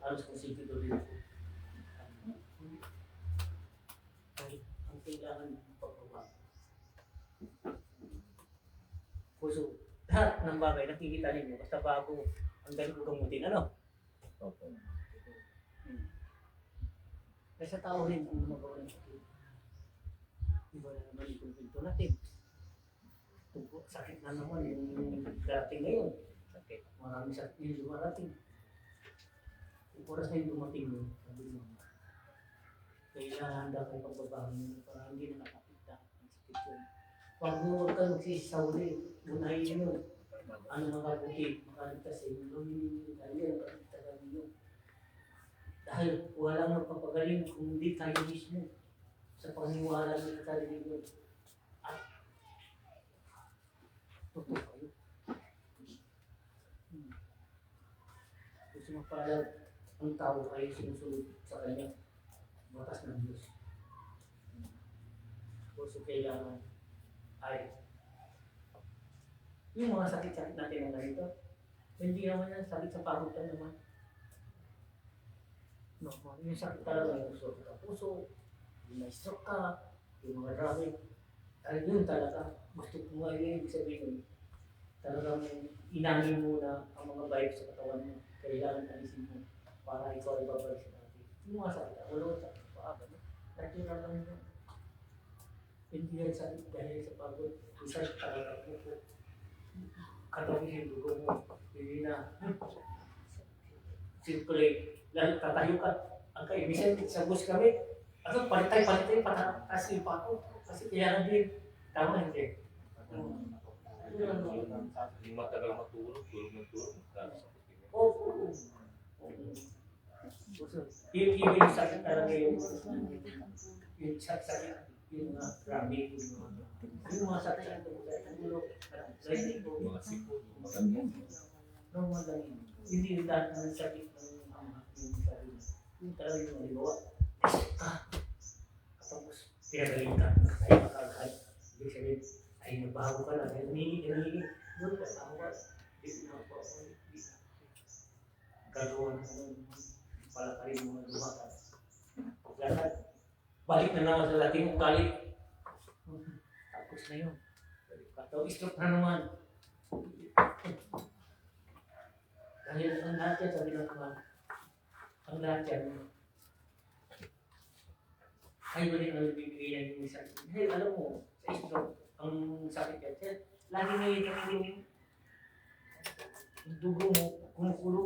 halos konsentido rin ako. Ay, ang kailangan pagbabago. So, lahat ng bagay nakikita ninyo, basta bago, ang dami ko gamutin, ano? Opo. Kaya sa tao rin ang magawa ng sakit. Iba na naman yung pinto natin. Sakit na naman yung darating ngayon. Sakit. Maraming sakit yung dumarating. Yung oras na yung dumating yun, sabi mo, kailangan handa kayo pagbabago nyo para hindi nakakapita ang sakit yun. Huwag ka magsisawli, unahin yun. Ano makabuti, makaligtas eh, gawin yun, dahil makakita ninyo. Dahil walang magpapagaling kung hindi tayo mismo sa paniwala ng sarili nyo. At totoo kayo. Gusto magpalag ang tao ay sinusunod sa kanya. Batas ng Diyos. Gusto kailangan ay yung mga sakit-sakit natin na ganito, hindi naman yan sakit sa parutan naman. No, yung sakit talaga yung puso, yung may stroke ka, yung mga rabbit, ay yun talaga, gusto ko nga yun, ibig sabihin, talagang inamin mo na ang mga vibes sa katawan mo, kailangan alisin mo para ikaw ay babalik sa dati. Yung mga sakit, wala sakit sa paa, natural lang yun. Hindi yan sakit dahil sa pagod, isa talaga po po. Katawin yung dugo mo, hindi na circulate, lalo tatayo ka. Ang kaibisan sa bus kami, ano, palitay, pataas yung pa ako. Kasi kailangan din, tama hindi. Yung matagal matulog, tulog. Oo. Yung sakit talaga yung sakit, yung rabbit, yung mga sakit, Mga sipon, magaling. Hindi yung lahat ng sakit ng ama, yung sarili. Yung talaga yung halimbawa, tapos pinagaling ka, ay makakahay. Ibig sabihin, ay nagbago ka na, ay nangingi. Doon ka, ako ka, hindi na ako, gagawa na palakarin mo na lumakas. Lahat, balik na naman sa dating ugali. Tapos na yun. Katawag stroke na naman. Dahil ang lahat yan, sabi ng mga, ang lahat yan, kayo rin ang bibigay ng yung isang, hey, alam mo, sa stroke, ang sakit yan, lagi na yung dugo mo, kumukulo.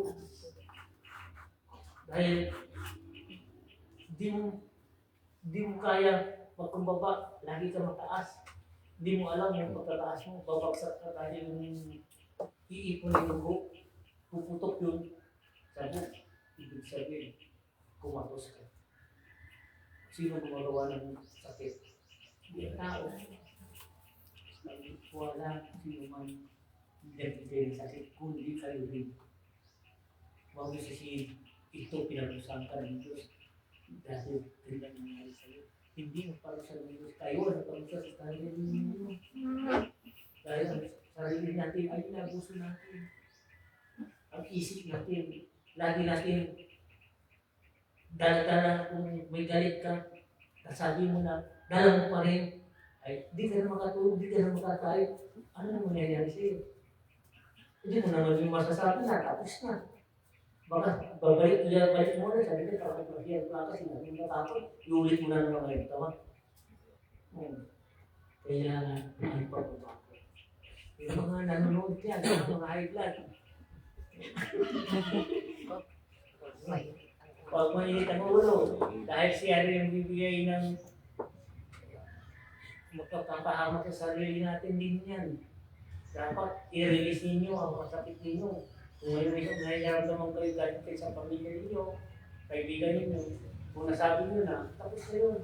Dahil, di mo kaya magkumbaba, lagi ka mataas. Di mo alam yung pagkataas mo, babagsak ka dahil yung iipon ng dugo, puputok yun sa buhok. Ibig sabihin, kumatos ka. Sino gumagawa ng sakit? Hindi ang tao. Wala sino man nagbibigay ng sakit, kundi kayo rin. Huwag niyo sisihin, ito pinarusahan ka ng Diyos dahil ganyan nangyari sa'yo. Hindi magparusa ng Diyos tayo, nagparusa sa sarili ninyo. Dahil ang sarili natin ay inabuso natin. Ang isip natin, lagi natin dala-dala kung may galit ka, nasabi mo na, dala mo pa rin, ay di ka na makatulog, di ka na makatayo. Ano na mangyayari sa'yo? Hindi mo naman yung masasabi na, tapos na. Baka babalik mo na, sabi ka, kapag mag-iyan ka kasi natin matakot, iulit mo na naman ngayon, tama? Kailangan ang pagbabago. Yung mga nanonood yan, mga high blood, huwag mainit ang ulo, dahil siya rin ang bibigay ng magpapahamak sa sarili natin din yan. Dapat i-release ninyo ang masakit ninyo. Kung ngayon isang nahiyaramdaman kayo galing kayo sa pamilya ninyo, kaibigan ninyo, kung nasabi nyo na, tapos na yun.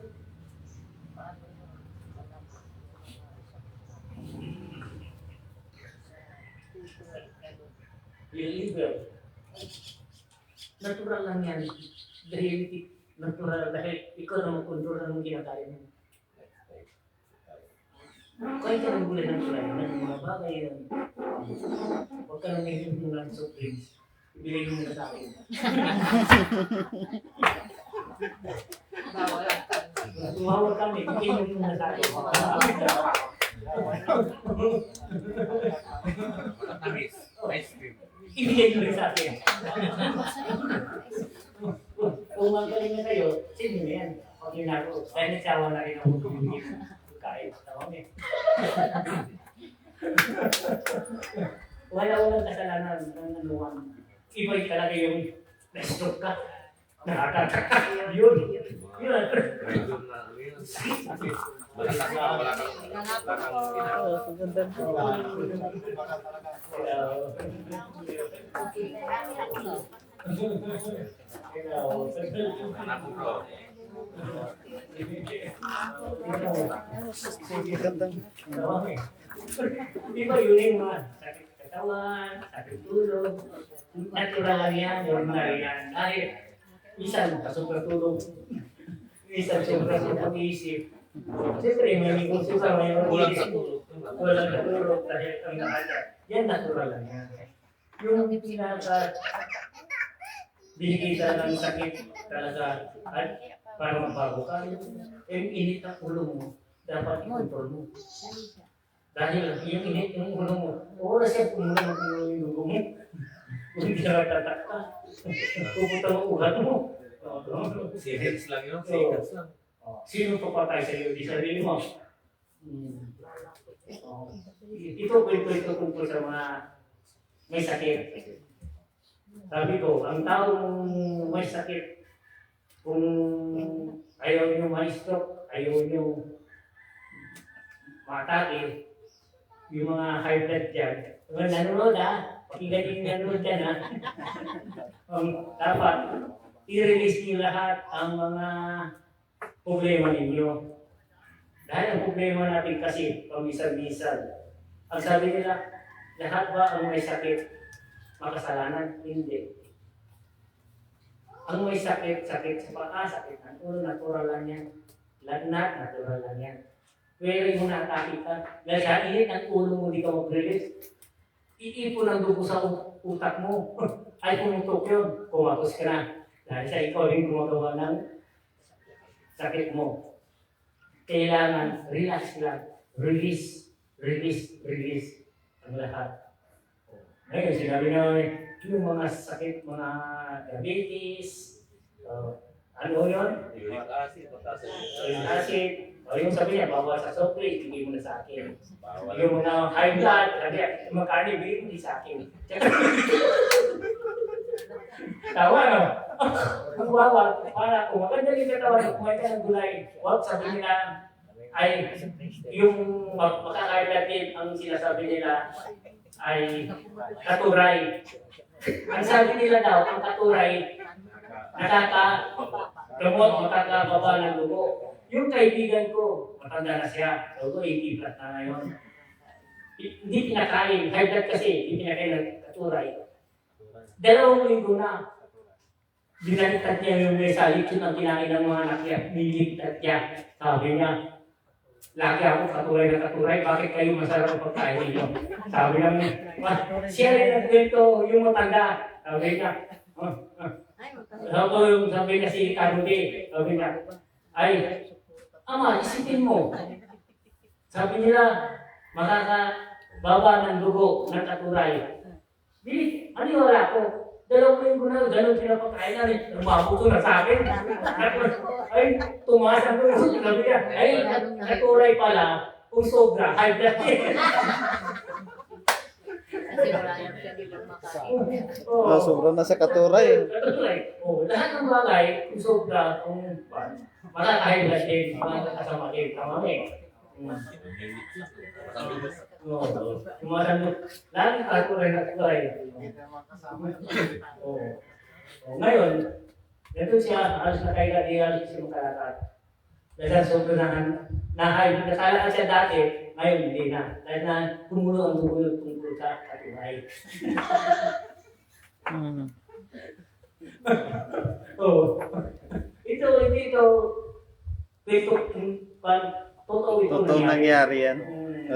Yung liver, natural lang yan. Dahil natural, dahil ikaw na mag-control ng kinakain mo. Kahit ka nang gulay ng tulay, ng mga bagay yan. Huwag ka nang ngayon ng soft drinks. ibigay mo na sa akin. Tumawag kami, ibigay mo na sa akin. Matamis. Ice cream. Ibigay mo na sa akin. Kung magaling na kayo, sino na yan? Pag ginagawa, dahil nagsawa na rin ako bumibigay kahit tawag eh. Walang kasalanan ng anuhan. Iba talaga yung na-stroke ka. Nakakata. Yun. Yun. Medyo na ano yun. Malakas na, wala kang ginagawa. Anak ko bro. Iba yun yung mga sakit katawan, sakit tulog. Natural lang yan, normal yan. Dahil minsan sobrang tulog, minsan sobrang pag-iisip. Siyempre, may negosyo ka, may Kulang sa isip. tulog. Walang natulog dahil ang nakanya. Yan natural lang yan. Yung pinaka binigita ng sakit talaga at para mabago ka, yung init ng ulo mo, dapat i-control mo. Dahil yung init ng ulo mo, oras yan kung muna yung dugo mo. Kung hindi ka tatak ka, pupunta mo ugat mo. Seconds lang yun. Seconds lang. Sino papatay sa iyo? Di sarili mo. Ito kwento tungkol sa mga may sakit. Sabi ko, ang taong may sakit, kung ayaw nyo ma-stroke, ayaw nyo matake, yung mga high blood dyan, mga nanonood pakinggan yung nanonood dyan dapat i-release nyo lahat ang mga problema ninyo. Dahil ang problema natin kasi, paminsan-minsan, ang sabi nila, lahat ba ang may sakit makasalanan? Hindi. Ang may sakit sa paa, sakit ng ulo, natural lang yan. Lagnat, natural lang yan. Pwede mo na-atake ka. Dahil sa init ng ulo mo, di ka mag-release. Iipon ang dugo sa utak mo. Ay pumutok yun, kumatos ka na. Dahil sa ikaw rin gumagawa ng sakit mo. Kailangan relax lang. Release, release, release ang lahat. Ngayon, sinabi na yung mga sakit, mga diabetes, ano yun? Uric acid, mataas ang Uric acid. O yung sabi niya, bawal sa soft drink, bigay mo na sa akin. bawal. Yung mga high blood, sabi niya, magkano, bigay mo din sa akin. Tawa, no? Ang bawal, para kung maganda yung katawan, kumain ka ng gulay, wag sabi nila, ay yung makakain natin, ang sinasabi nila ay katuray. Ang sabi nila daw, ang katuray, nakaka-gamot, makakababa ng dugo. Yung kaibigan ko, matanda na siya, so 80 plus na ngayon. Hindi pinakain, high blood kasi, hindi pinakain ng katuray. 2 linggo na. Binaliktad niya yung mesalit, yun ang kinain ng mga anak niya, niligtad niya. Sabi niya, lagi ako katuray na katuray, bakit kayo masarap ang pagkain ninyo? Sabi niya, siya rin nagkwento yung matanda. Sabi niya, sabi niya si Karuti, sabi niya, ay, ama, isipin mo. Sabi nila, makakababa ng dugo ng katuray. Di, wala ko. 2 linggo na, ganun pinapakain namin. Lumabuto na sa akin. Ay, tumaas ang dugo. Sabi niya, ay, katuray pala, kung sobra, high blood yan. Kasi wala yan siya di ba makain. Sobra na sa katuray. Katuray. Lahat ng bagay, kung sobra, kung makaka-high blood din, makakasama din. Tama eh. Tumasandok. Lagi katuray na katuray. Ngayon, ito siya, halos na kaya di halos siya makalakad. Dahil sobrang nasalakan siya dati, ngayon hindi na. Dahil na tumulo ang dugo tungkol sa katuray. Ito, totoo ito. Totoo nangyari yan.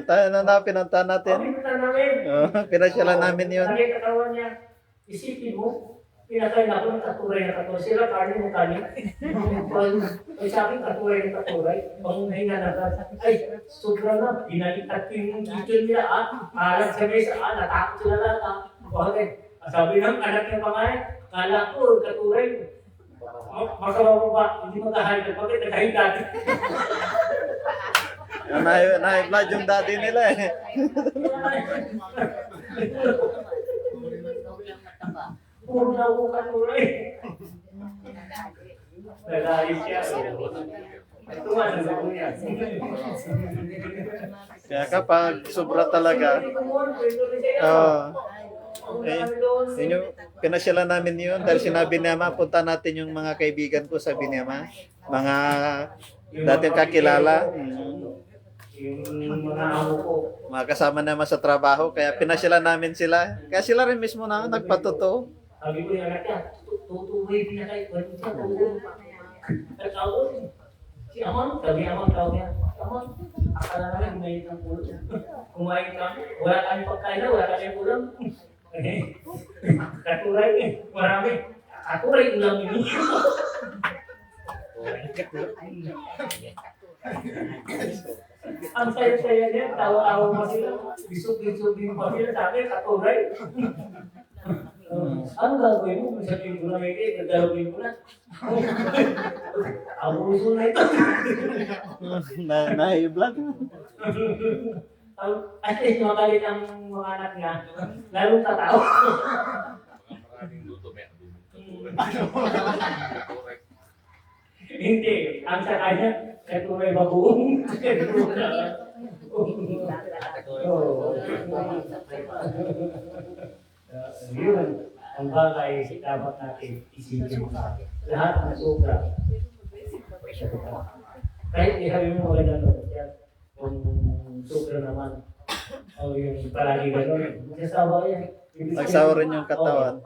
Tayo na pinunta natin. Pinunta namin. Pinasyalan namin yun. Lagi katawan niya. Isipin mo, pinakain ako ng katuray na katuray. Sila karne mo kanin. Pag sa akin katuray na katuray, panghinga na ka. Ay, sobra na. Pinalikat ko yung kitchen nila. Alam sa mesa. Natakot sila lahat. Bakit? Sabi ng anak ng pangalan, kala ko, katuray. Makabawa ba? Hindi magkahalit. Bakit nagkahin dati? Na-high-blood yung daddy nila eh. Puro na ako katuray. Nagalit siya. Ito nga, nagawa niya. Kaya kapag sobra talaga, yun yung pinasyalan namin yun dahil sinabi niya punta natin yung mga kaibigan ko, sabi niya mga dating kakilala, Yung mga amo ko. mga kasama naman sa trabaho, kaya pinasyalan namin sila. Kaya sila rin mismo na nagpatotoo. Sabi ko yung anak niya, tutuloy din na kayo. Pwede siya tutuloy. At ako, si Amang, sabi Amang tao niya, Amang, akala namin kumain ng ulam. Kumain kami, wala kami pagkain na, wala kami ulam. Katuray eh, marami. Katuray ulam ini. Ang saya-saya niya, tawa-tawa pa sila. Bisog-bisogin pa sila sa akin, katuray. Ano gagawin mo? Sabihin ko na may kayo, gagalawin ko na. Abuso na ito. Na-high-blood. At least makalit ang mga anak niya, lalong tatawa. Maraming luto, may Hindi, ang sa kanya, katuray bagoong. Yun, ang bagay dapat natin isipin. Lahat ng sobra. Kahit ihabi mo maganda no, kung sobra naman, o yung palagi gano'n, magsasawa yan. Nagsawa rin yung katawan.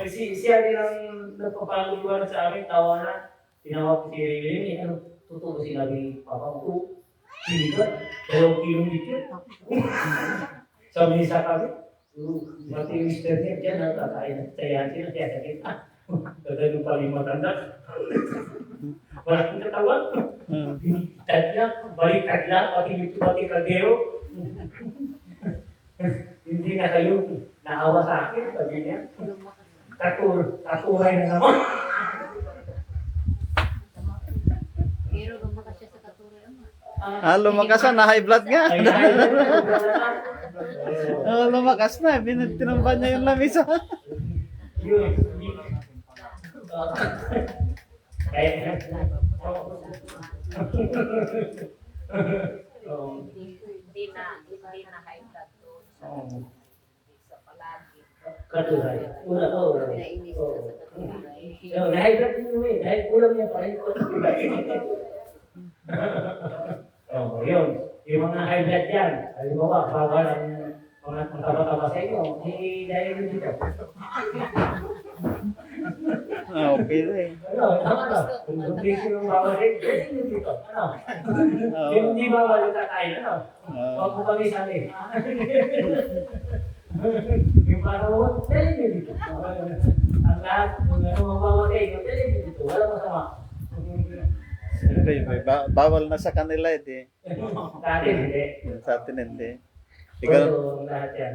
Siya din ang nagpapaluluan sa amin, tawa na. Tinawag ko si Riley, ano, totoo sinabi, Papa ko, hindi ka, 2 kilometer. Sabi niya sa kami, mati yung mister niya, dyan nakakain at sayahan sila, kaya sakit, gagano pa rin matanda. Wala kong katawan. Tadla, balik tadla, pati kagero. Hindi na kayo naawa sa akin, sabi niya. Taturay na naman. Pero lumakas siya sa katuray. Lumakas na, na-high-blood nga. Ay, Lumakas na, tinumban niya yung lamisa. yun. Kaya Hindi na high blood doon sa palagi. katuray. Una ko. Pinainis ka sa katuray. Nahiblat mo eh. Dahil ulam niya pa rin ko. Yun. Yung mga high blood yan. Halimbawa, bawal ang mga taba-taba sa inyo. Dahil yun dito. Okay rin. Ano, tama na. Kung hindi sila bawal rin, dahil yun dito. Ano? Hindi bawal yung kakain. Ano? Huwag mo kami sali. Yung parawan, dahil yun dito. Ang lahat, kung ano mabawal kayo, dahil yun dito. Wala masama. Bawal na sa kanila eh. Dati hindi. Sa atin hindi. Pero lahat yan,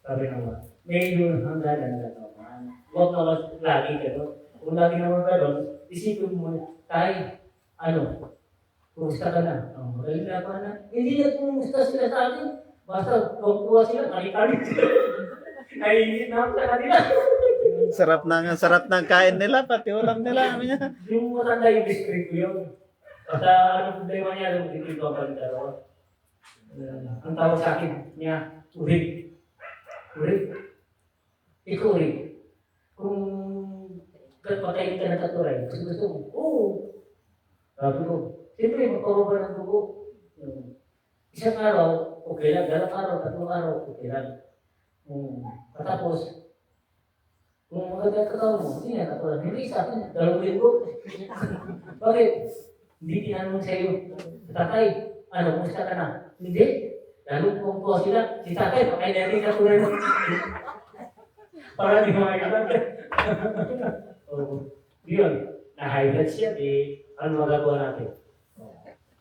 sabi naman, may yun hangganan na naman. Huwag naman lagi gano'n. Kung lagi naman gano'n, isipin mo, tayo, kumusta ka na? Magaling na ba na? Hindi na kumusta sila sa akin. Basta, kuha sila, kali-kali. Naiinit na ako sa kanila. Sarap ng kain nila, pati ulam nila. Yung matanda yung district ko yun. Basta, problema niya, dito ako ang dalawa. Ang tawag sa akin niya, urig. Urig? Ikaw urig. Kung patayin ka ng katuray, gusto mo, oo. Sabi ko, siyempre magpababa ng dugo. Isang araw, okay lang. 2 araw, 3 araw, okay lang. Katapos, kung maganda katawan mo, hindi na katuray. Hindi sa akin, 2 linggo. Bakit? Hindi tinanong sa'yo, tatay, kumusta ka na? Hindi. Lalo kung po sila, si tatay, pakain natin katuloy mo. Para di makikita. Yun, na-highlight siya, ano magagawa natin?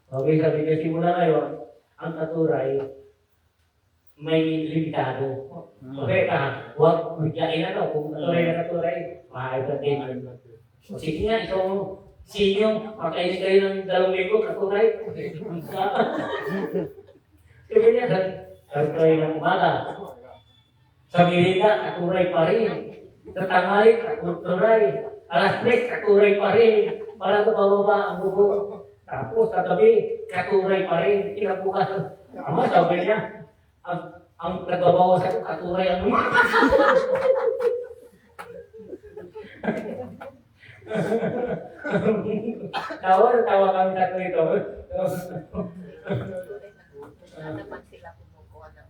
Okay, sabi niya, simula ngayon, ang katuray, may limitado. Okay, huwag biglain kung katuray, makakita din. O sige nga, ikaw sinyo, makainin kayo ng 2 linggo, katuray. Sabi niya, katuray ng umaga. Sa Mirita, katuray pa rin. Sa tanghali, katuray. Alas 3, katuray pa rin. Para sa pababa ang bubo. Tapos sa gabi, katuray pa rin. Kinabukasan. Ama, sabi niya, ang nagbabawas ako, katuray ang mga. Tawa kami sa ito. naman sila kumukuha ng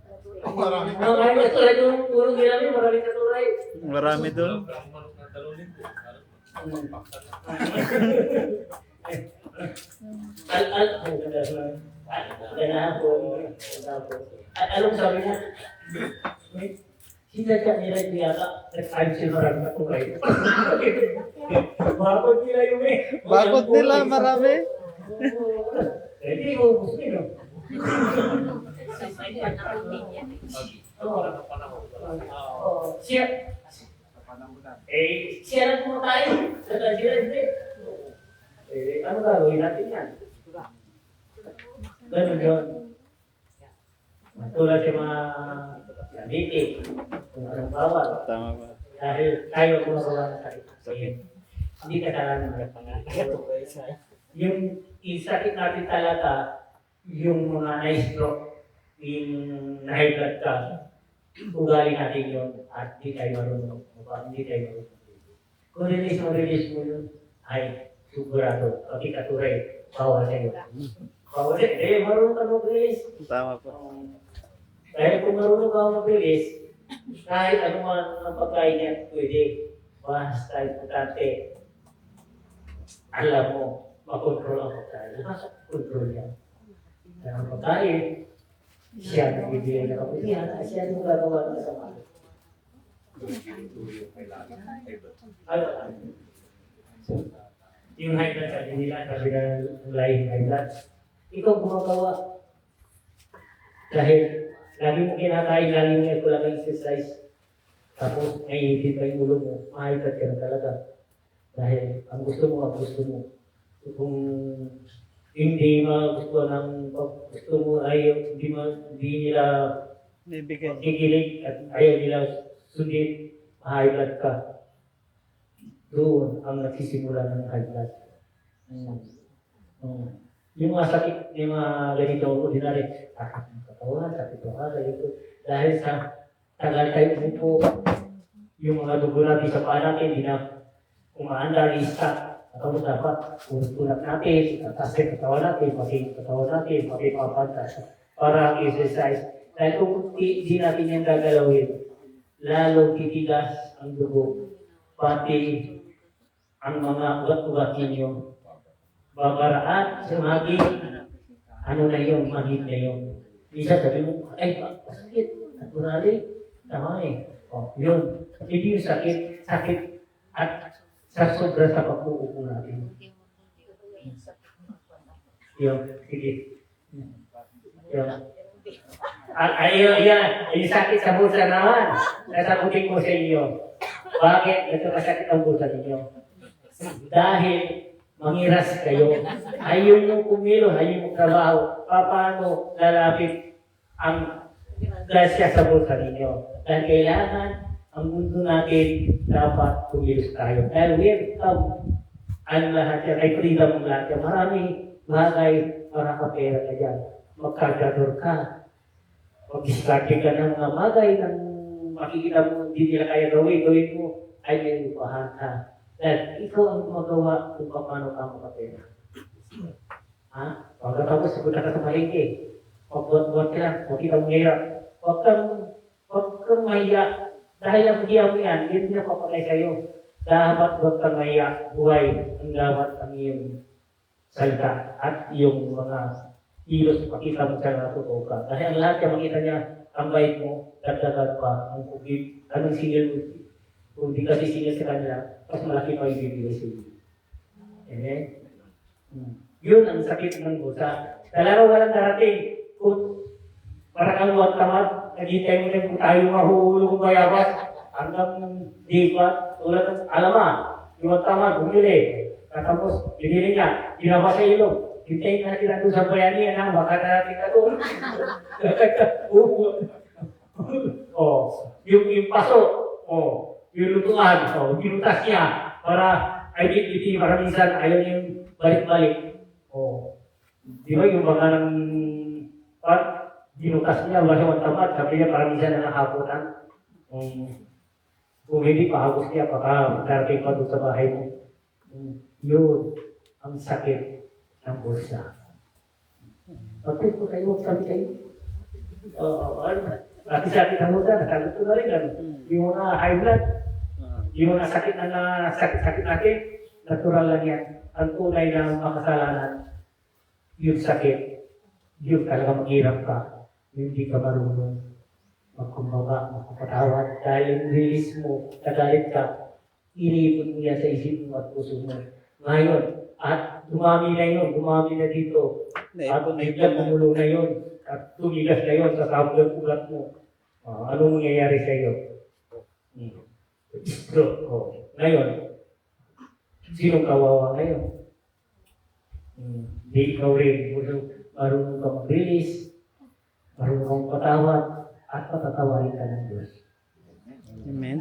Marami. Marami katuray yung purong ginamit, marami katuray. Marami doon. Anong sabi niya? Sinadya nila yung yata, nag-ayos yung marami katuray. Bakod nila yung Bakod nila, marami. Hindi mo gusto nyo. may panahon yan. Siya. Siya lang kumakain. Sila hindi. Ano gagawin natin yan? Ganun yun. Tulad sa mga meeting, kung anong bawal. Tama ba? Dahil tayo kumagawa ng sakit. Hindi kasalanan ng pangalan. Yung isakit natin talaga, yung mga na-stroke, yung na-high blood ka, ugali natin yun at hindi tayo marunong. Hindi tayo marunong. Kung release mo yun, ay sigurado, pati katuray, bawal sa'yo. Bawal sa'yo, eh, marunong ka mag-release. Tama po. Dahil kung marunong ka mag-release, kahit ano man ang pagkain niya, pwede. Basta importante, alam mo, makontrol ang pagkain. Nasa control niya. Kaya ang pagkain, siya nagbibigay ng kaputihan, siya yung gagawa ng sama. Yung high blood, sabi nila, sabi ng lying high blood, ikaw gumagawa. Dahil lagi mo kinakain, lagi mo kulang exercise, tapos naiipin pa yung ulo mo, high blood ka na talaga. Dahil ang gusto mo. Kung hindi magustuhan ng gusto mo, ayaw, hindi nila Bibigyan. kikilig at ayaw nila sundin, high blood ka. Doon ang nagsisimula ng high blood. Yung mga sakit, yung mga ganito, ordinary, sakit ng katawan, sakit ng ganito. Dahil sa tagal tayo umupo, yung mga dugo natin sa paa natin, hindi na umaandar, lista. Tapos dapat, tulak natin, taas yung katawan natin, pati papantas, para exercise. Dahil kung hindi natin yan gagalawin, lalo titigas ang dugo, pati ang mga ugat-ugat ninyo. Babaraan, sumagi, ano na yun, mahid na yun. Isa sabi mo, ay, sakit, naturali, tama eh. Yun, hindi yung sakit at sa sobra sa pag-uupo natin. Yun, sige. Yun. Yung sakit sa bulsa naman, nasagutin ko sa iyo. Bakit nagkakasakit ang bulsa ninyo? Dahil mangiras kayo. Ayaw nyo kumilo, ayaw nyo trabaho. Paano lalapit ang grasya sa bulsa ninyo? Dahil kailangan ang mundo natin dapat kumilos tayo. Dahil welcome ang lahat yan, ay freedom ang lahat yan. Marami bagay para kapera ka dyan. Magkargador ka. Mag-distracting ka ng mga bagay ng makikita mo hindi nila kaya gawin mo, ay may upahan ka. Dahil ikaw ang gumagawa kung paano ka makapera. Pagkatapos, sagutan ka sa malingki. Pagbuat-buat ka lang, makita mo ngayon. Huwag kang mahiya. Dahil ang hiya mo yan, hindi na papakay sa'yo. Dapat huwag kang mahiya. Buhay ang dapat ang iyong salita at iyong mga kilos pakita mo siya na totoo ka. Kasi ang lahat niya makita niya, ang bait mo, dagdagan pa, ang kubig, anong singil mo, kung di kasi singil sa kanila, mas malaki pa yung bibigay sa iyo. Amen? Yun ang sakit ng busa. Talaga walang darating. Kung parang ang huwag tamad, naghintay mo na kung tayo mahuhulog kung bayabas, hanggang di pa, tulad ng alama, yung huwag tamad, bumili. Tapos, binili niya, ginaba sa ilog. Hintayin natin na doon sa bayanihan na, baka natin na doon. Yung paso, yung lutuan, ginutas niya, para identity, para minsan ayaw yung balik-balik. Di ba yung mga ng ginutas niya, wala siyang tamad, sabi niya parang minsan na nakapunan. Kung hindi pahagos niya, baka darating pa doon sa bahay mo. Yun, ang sakit ng bulsa. Pagkat po kayo, sabi kayo, laki sakit ng bulsa, nasagot ko na rin, yung mga high blood, yung mga sakit na sakit natin, natural lang yan. Ang tunay na makasalanan, yung sakit, yung talaga maghirap ka, yung hindi ka marunong magkumbaba, magpapatawad, dahil yung release mo, nagalit ka, iniipon mo yan sa isip mo at puso mo. Ngayon, at dumami na dito, at biglang tumulo na yun, at tumigas na yun sa kabulat-ulat mo. Anong mangyayari sa iyo? Stroke. Ngayon, sinong kawawa ngayon? Di ikaw rin, marunong ka mag-release, marunong kang patawad, at patatawarin ka ng Diyos. Amen.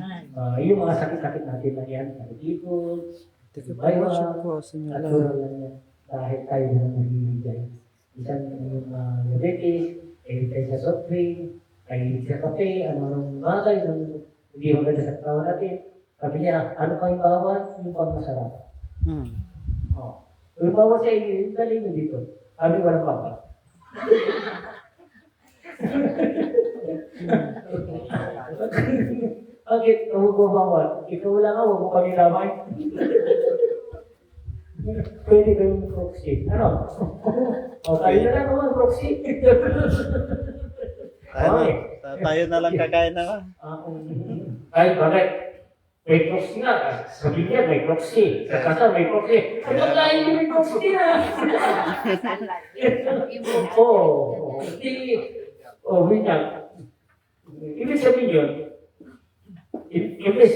Yung mga sakit-sakit natin na yan, sakit-ipon, Worship po, Senyor at Lord. tulad lang yan, dahil tayo na nagbibigay. Isang yung diabetes, kahilig tayo sa soft drink, kahilig sa kape, ano-anong bagay, hindi maganda sa katawan natin. Sabi niya, ano pa yung bawal? Yung pang-masarap. Yung bawal sa inyo, yung galing nyo dito. Sabi, walang bawal. Bakit? Huwag mo bawal. Ikaw lang ako, huwag mo kami lamay. Pwede kayong proxy. Ano? Tayo na lang naman, proxy. Tayo na lang kakain na. Ay, bakit? May proxy nga. Sabi niya, may proxy. Sa kasa, may proxy. Ay, maglain niyo may proxy na. Ganyan. Ibig sabihin yun, imbes,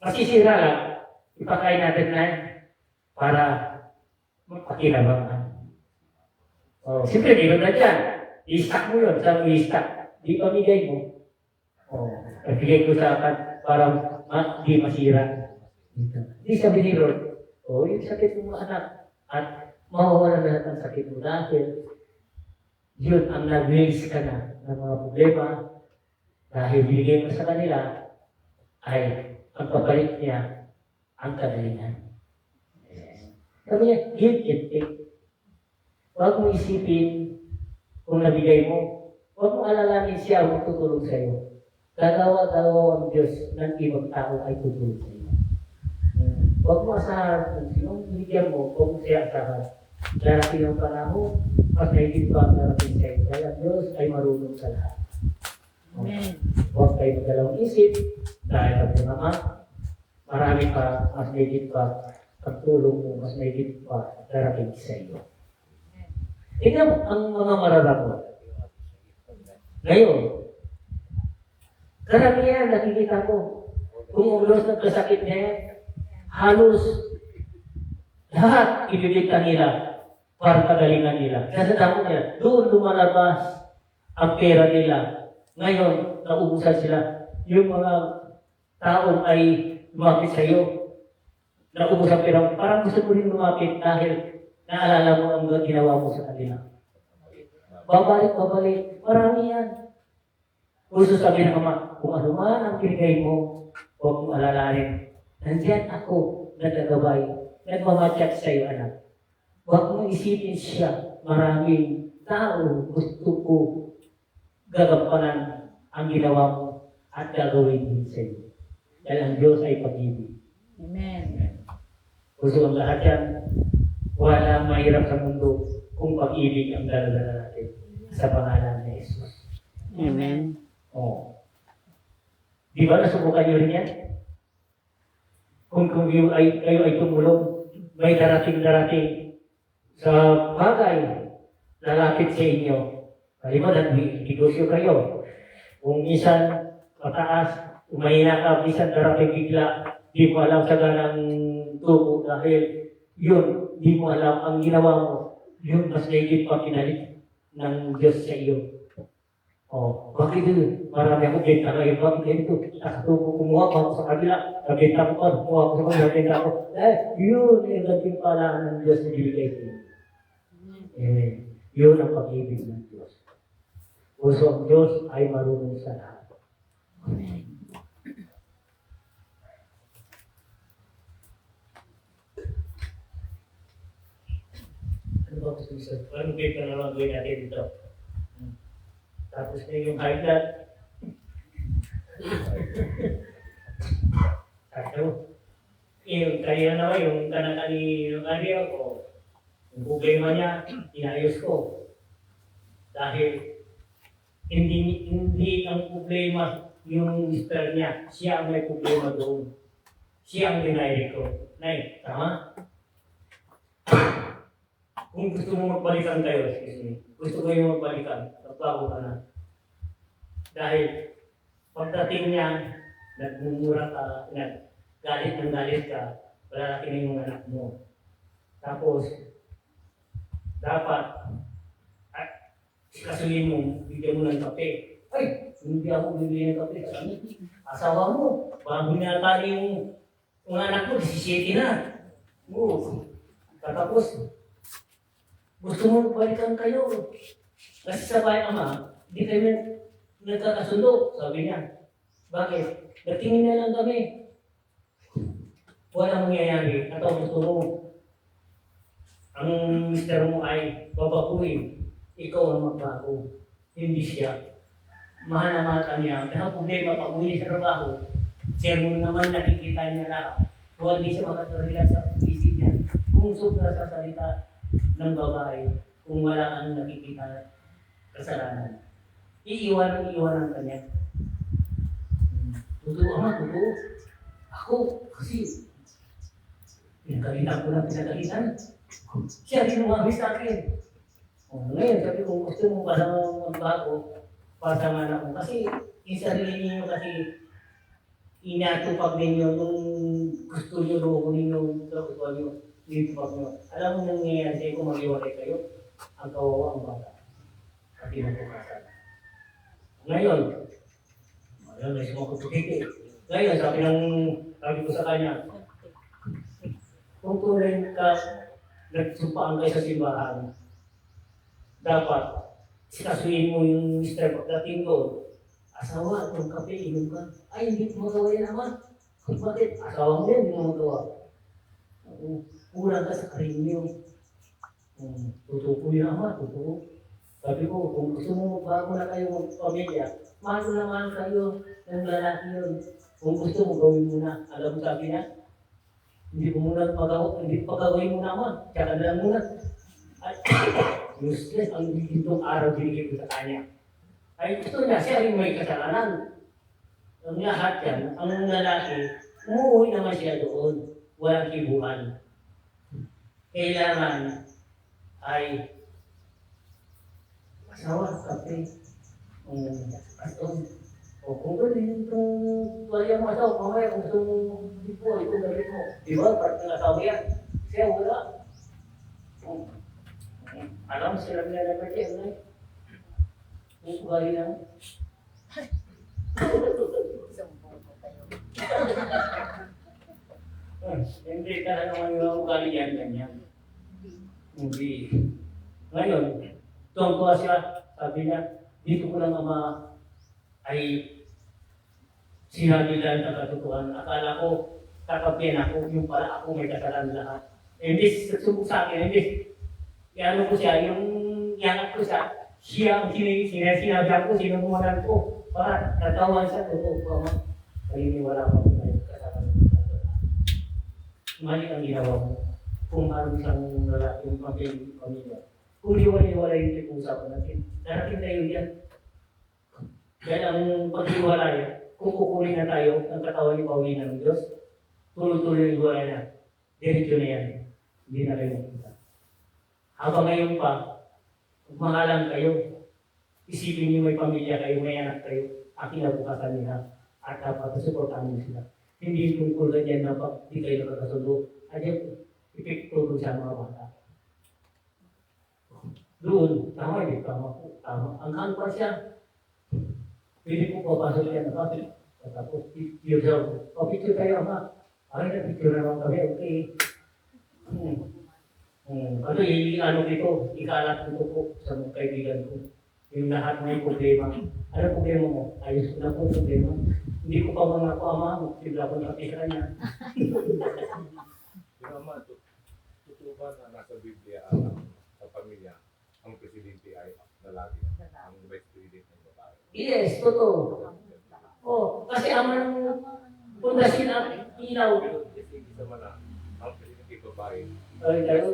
masisira lang, ipakain natin na para magpakinabangan. Siyempre, meron na dyan. I-stack mo yun. Saan mo i-stack? Di pamigay mo. Pagpigay ko sa akin para di masira. Di sabi ni Lord, yung sakit mo anak, at mawawala na ang sakit mo dahil yun ang nag-release ka na ng mga problema dahil binigay mo sa kanila ay ang pagbalik niya ang kagalingan. Sabi niya, give and take. Huwag mo isipin kung nabigay mo. Huwag mo alalamin siya ang tutulong sa iyo. Gagawa-gawa ang Diyos ng ibang tao ay tutulong sa iyo. Huwag mo asahan kung sinong binigyan mo, huwag mo siya asahan. Darating ang panahon, mas nahigit pa ang darating sa iyo. Dahil ang Diyos ay marunong sa lahat. Amen. Huwag kayo magdalawang isip, dahil ang naman, marami pa, mas nahigit pa, pagtulong mo, mas nahigit pa darating sa iyo. Tingnan mo ang mga mararamon. Ngayon, karamihan nakikita ko, kung ulos ng kasakit niya, halos lahat ibibigta nila para kagalingan nila. Kasi tamo nila, doon lumalabas ang pera nila. Ngayon, naubusan sila. Yung mga taong ay lumapit sa iyo, naubusan pera. Parang gusto mo rin lumapit dahil naalala mo ang ginawa mo sa kanila. Babalik. Marami yan. Gusto sabihin ng Ama, kung ano man ang pinigay mo, huwag mong alalarin. Nandiyan ako, nagagabay, nagmamatyak sa iyo, anak. Huwag mong isipin siya, maraming tao gusto ko gagampanan ang ginawa mo at gagawin din sa iyo. Dahil ang Diyos ay pag-ibig. Amen. Gusto ang lahat yan. Wala mahirap sa mundo. kung pag-ibig ang dala natin sa pangalan ni Jesus. Amen. Oh. Di ba nasubukan niyo rin yan? Kung kayo ay tumulong, may darating sa bagay lalapit sa inyo. Halimbawa, negosyo kayo. Kung minsan mataas, umahina ka, minsan darating bigla, di mo alam sa ganang tubo dahil yun, di mo alam ang ginawa mo, yun mas legit pa pinalit ng Diyos sa iyo. Oh, bakit yun? Marami ako benta ngayon. Bakit ganito? Nakatubo, kumuha pa ako sa kabila. Nabenta ko pa, kumuha ko sa kabila, nabenta ako. Yun, yung pala ng Diyos na binigay ko. Amen. Yun ang pag-ibig ng Diyos. Puso ang Diyos ay marunong sa lahat. Ano ba gusto niyo? Ano ba yung naman gawin natin dito? Tapos na yung high blood. Tayo. Yung kaya naman, yung kanakani ng area ko, yung problema niya, inayos ko. Dahil hindi ang problema yung mister niya. Siya ang may problema doon. Siya ang dinayari ko. Nay, tama? Kung gusto mo magbalikan kayo, gusto ko yung magbalikan, magbago ka na. Dahil pagdating niya, nagmumura ka, galit ng galit ka, wala na yung anak mo. Tapos, dapat, kasuhin mo, bigyan mo ng kape. Ay, hindi ako bibili ng kape. Asawa mo, bago nata yung anak mo, 17 na. Oo. Tapos, gusto mo balikan kayo. Kasi sa bahay ama, hindi kayo nagkakasundo, sabi niya. Bakit? Nagtingin na lang kami. Walang mangyayari. At ang gusto mo, ang mister mo ay babaguhin. Ikaw ang magbago. Hindi siya. Mahal na mahal ka niya. Kaya problema, pag uwi sa trabaho, siya mo naman nakikita niya lang. Huwag di siya makatarila sa isip niya. Kung sobra sa salita ng babae, kung wala kang nakikita kasalanan, iiwanan ka niya. Totoo ama, totoo. Ako, kasi, pinagalitan ko lang pinagalitan. Siya rin umabis sa akin. Ngayon, sabi ko, gusto mo para magbago, para sa anak mo. Kasi, yung sarili niyo kasi, inatupag ninyo nung gusto niyo, loko ninyo, gusto niyo, nitupag niyo. Alam mo nangyayari sa'yo kung mag-iwalay kayo, ang kawawa ang bata. At pinagpukasan. Ngayon, may sumakutukiki. Ngayon, sabi ko sa kanya, kung tunay ka, nagsumpaan kayo sa simbahan, dapat sikasuhin mo yung mister pagdating doon. Asawa, itong kape, inom ka. Ay, hindi ko magawa yan naman. Bakit? Asawa mo yan, hindi mo magawa. Kulang ka sa karinyo. Totoo po yun naman, totoo. Sabi ko, kung gusto mo bago na kayo mag-pamilya, mahal naman kayo ng lalaki yun. Kung gusto mo, gawin mo na. Alam mo sabi na, hindi ko muna magawa, hindi pa gawin mo naman. Tsaka lang muna. At useless ang itong araw binigay ko sa kanya. Ay gusto niya, siya rin may kasalanan. Ang lahat yan, ang lalaki, umuwi naman siya doon. Walang kibuhan. Kailangan ay asawa, kape, aton. O kung gano'n yung wala mo asawa, mamaya kung gusto mo, hindi po, ito galit mo. Diba, part ng asawa yan. Siya wala. Alam sila nilalagay siya, ano eh. Ang ugali lang. Sumbong ko kayo. Hindi ka na naman yung ugali yan, ganyan. Hindi. Ngayon, tuwang-tuwa siya, sabi niya, dito ko lang ama ay sinabi lang sa katotohanan. Akala ko, kakapian ako, yung pala ako may kasalanan lahat. Hindi, subok sa akin, hindi. Kaya ko siya, yung yangat ko siya ang sinabi ko, sinubuhan ko, para natawan siya, totoo ko ama. Paliniwala ko may kasalanan. Mali ang ginawa mo. Kung ano isang lalaki yung pamilya, Kung hiwalay-hiwalay yung pinag-uusapan natin, darating tayo yan. Dahil ang pag-hiwalay, kung kukunin na tayo ng katawan ni Pauli ng Diyos, tuloy-tuloy yung hiwalay na. Diretso na yan. Hindi na kayo makita. Habang ngayon pa, mahalang kayo, isipin niyo may pamilya kayo, may anak kayo, ang kinabukasan nila, at dapat suportahan niyo sila. Hindi tungkol ganyan na pag di kayo nakakasundo, ay ipagtulong sa mga bata. Doon, tama yun, tama po, tama. Ang kaan pa siya, pwede po papasok yan na kapit. Tapos, yourself, picture kayo, ha? Ay, na-picture naman kami, okay. Ano, ano dito, ikalat ko po sa mga kaibigan ko. Yung lahat may problema. Ano problema mo? Ayos ko na po problema. Hindi ko pa mga ama, bigla ko nakita niya. Yung ama, totoo ba na nasa Biblia sa pamilya, ang presidente ay lalaki, ang vice president ay babae? Yes, totoo. Oh, kasi ang pundasyon ang ilaw. Kasi isa man na, ang presidente ay babae. Ay, tayo,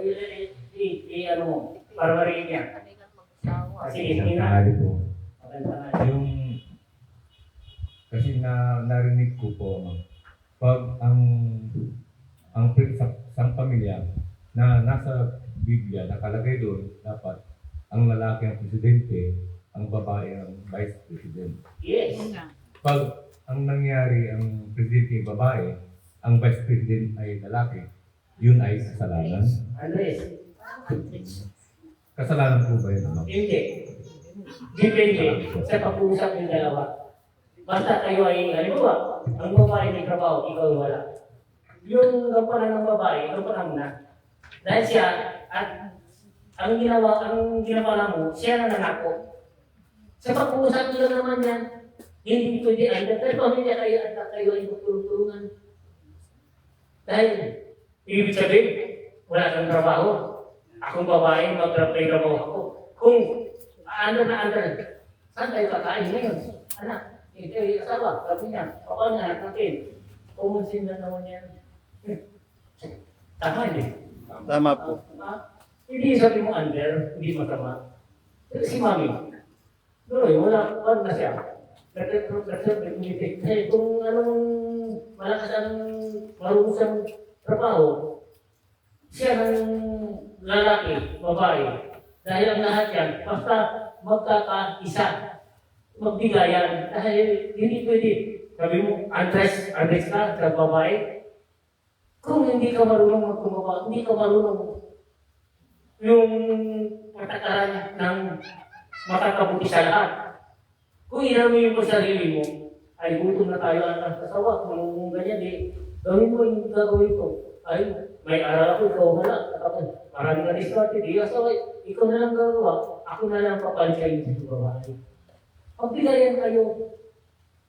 ano mo, para marinig niya. Kasi hindi na. Tanghali po. Maganda nga. Yung kasi narinig ko po pag sa pamilya na nasa Biblia nakalagay doon dapat ang lalaki ang presidente, ang babae ang vice president. Yes. Pag ang nangyari ang presidente ay babae, ang vice president ay lalaki, yun ay kasalanan. Andres. Kasalanan po ba yun? Hindi. Depende sa pag-uusap ng dalawa. Basta kayo ay, halimbawa, ang babae may trabaho, ikaw wala. Yung gampanan ng babae, gampanan mo na. Dahil siya, at ang ginawa mo, siya na nangako. Sa pag-uusap nila naman yan, hindi pwede ay, pero pamilya kayo at kayo ay magtulong-tulungan. Dahil, ibig sabihin, wala kang trabaho. Akong babae, magtrabaho ako. Kung saan tayo kakain ngayon? Anak, ito asawa, sabi niya, paano nga natin? Kumonsin na naman yan. Tama hindi. Tama po. Hindi sabi mo under, hindi masama. Pero si mami, tuloy, wala na siya. Kasi kung anong malakas ang marunong sa trabaho, siya ng lalaki, babae. Dahil ang lahat yan, basta magkakaisa, magbigayan. Dahil hindi pwede. Sabi mo, Andres ka sa babae. Kung hindi ka marunong magkumaba, hindi ka marunong yung patakaran ng makakabuti sa lahat. Kung inamin mo sa sarili mo, ay gutom na tayo ang kasawa. Kung ganyan, gawin mo yung gagawin ko. Ay, may aral ako, ikaw wala. Maraming na diskarte, di asawa, ikaw na lang gagawa, ako na lang papalit kayo sa babae. Pagbigayan kayo,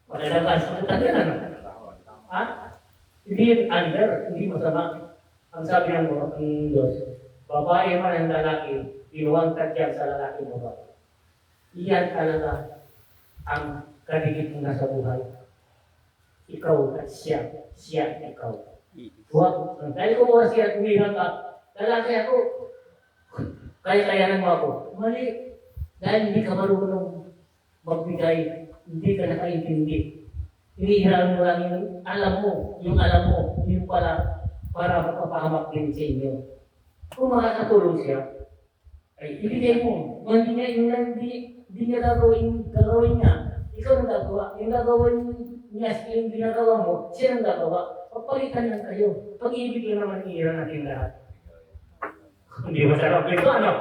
malalagas, matagalan. Ha? Hindi yung under, hindi masama. Ang sabi ng Diyos, babae man ang lalaki, inuwang tadyag sa lalaki babae. Iyan talaga ang kadigit mo na sa buhay. Ikaw at siya ikaw. Huwag, dahil ko mga siya, kumilang ka, lalaki ako, kaya-kayanan mo ako. Mali. Dahil hindi ka marunong magbigay, hindi ka nakaintindi. Hinihiram mo lang yung alam mo, yung pala, para mapapahamak din sa inyo. Kung makakatulong siya, ay ibigay mo. Kung hindi niya gagawin niya, ikaw ang gagawa. Yung gagawin niya, yung ginagawa mo, siya ang gagawa. Pagpalitan lang kayo. Pag-ibig lang naman iira natin lahat. Hindi masarap ito, ano?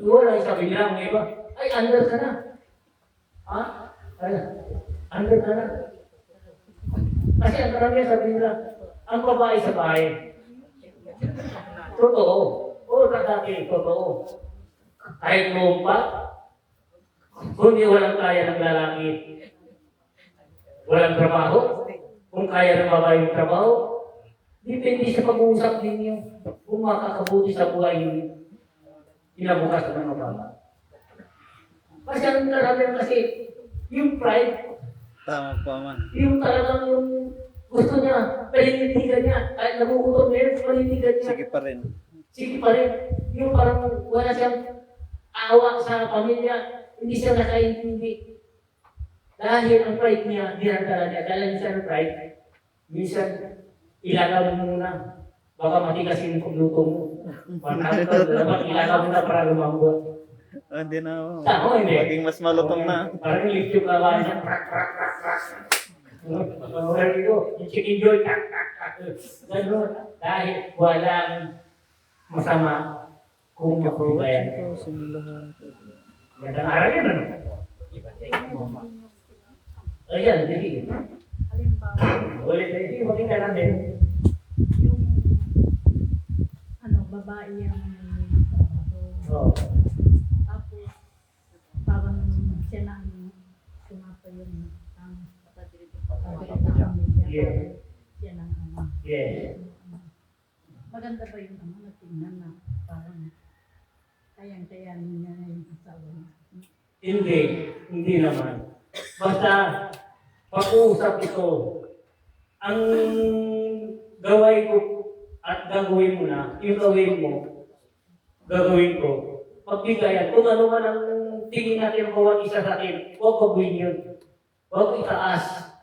Wala yung sabi nila, mga iba, ay, under ka na. Ha? Ay, under ka na. Kasi ang karamihan sabi nila, ang babae sa bahay. Totoo. Oo, dati, totoo. Kahit lumpa, kung di walang kaya ng lalaki, walang trabaho, kung kaya ng babae yung trabaho, depende sa pag-uusap ninyo kung makakabuti sa buhay yung kinabukas ng mga bata. Kasi ang karamihan kasi, yung pride, Tama po man. yung talagang yung Gusto niya, paninitigan niya. Kahit nagugutom niya, paninitigan niya. Sige pa rin. Sige pa rin. Yung parang wala siyang awa sa pamilya. Hindi siya nakaintindi. Dahil ang pride niya, dinadala niya. Dahil siya ng pride, minsan, ilagaw mo muna. Baka matigasin yung pagluto mo. Dapat ilagaw mo na para lumambot. Hindi na. Tama, hindi. Maging mas malutong na. Parang lift yung kawan niya. Yung chicken joy. Ganun. Dahil walang masama kung makubayan. Gandang araw yan, ano? Ayan, hindi. Halimbawa, Ulit na hindi, makita natin. yung babae ang Oo. tapos parang siya na ang sumapa yung ang pamilya. Yeah. Siya na ang ama. Yes. Maganda ba yung ama na tingnan na parang kayang-kayanin niya na yung asawa niya? Hindi naman. Basta, pag-uusap ito, ang gawin ko at gagawin mo na, yung gawin mo, gagawin ko, pagbigayan, kung ano man ang tingin natin bawat isa sa akin, huwag gawin yun. Huwag itaas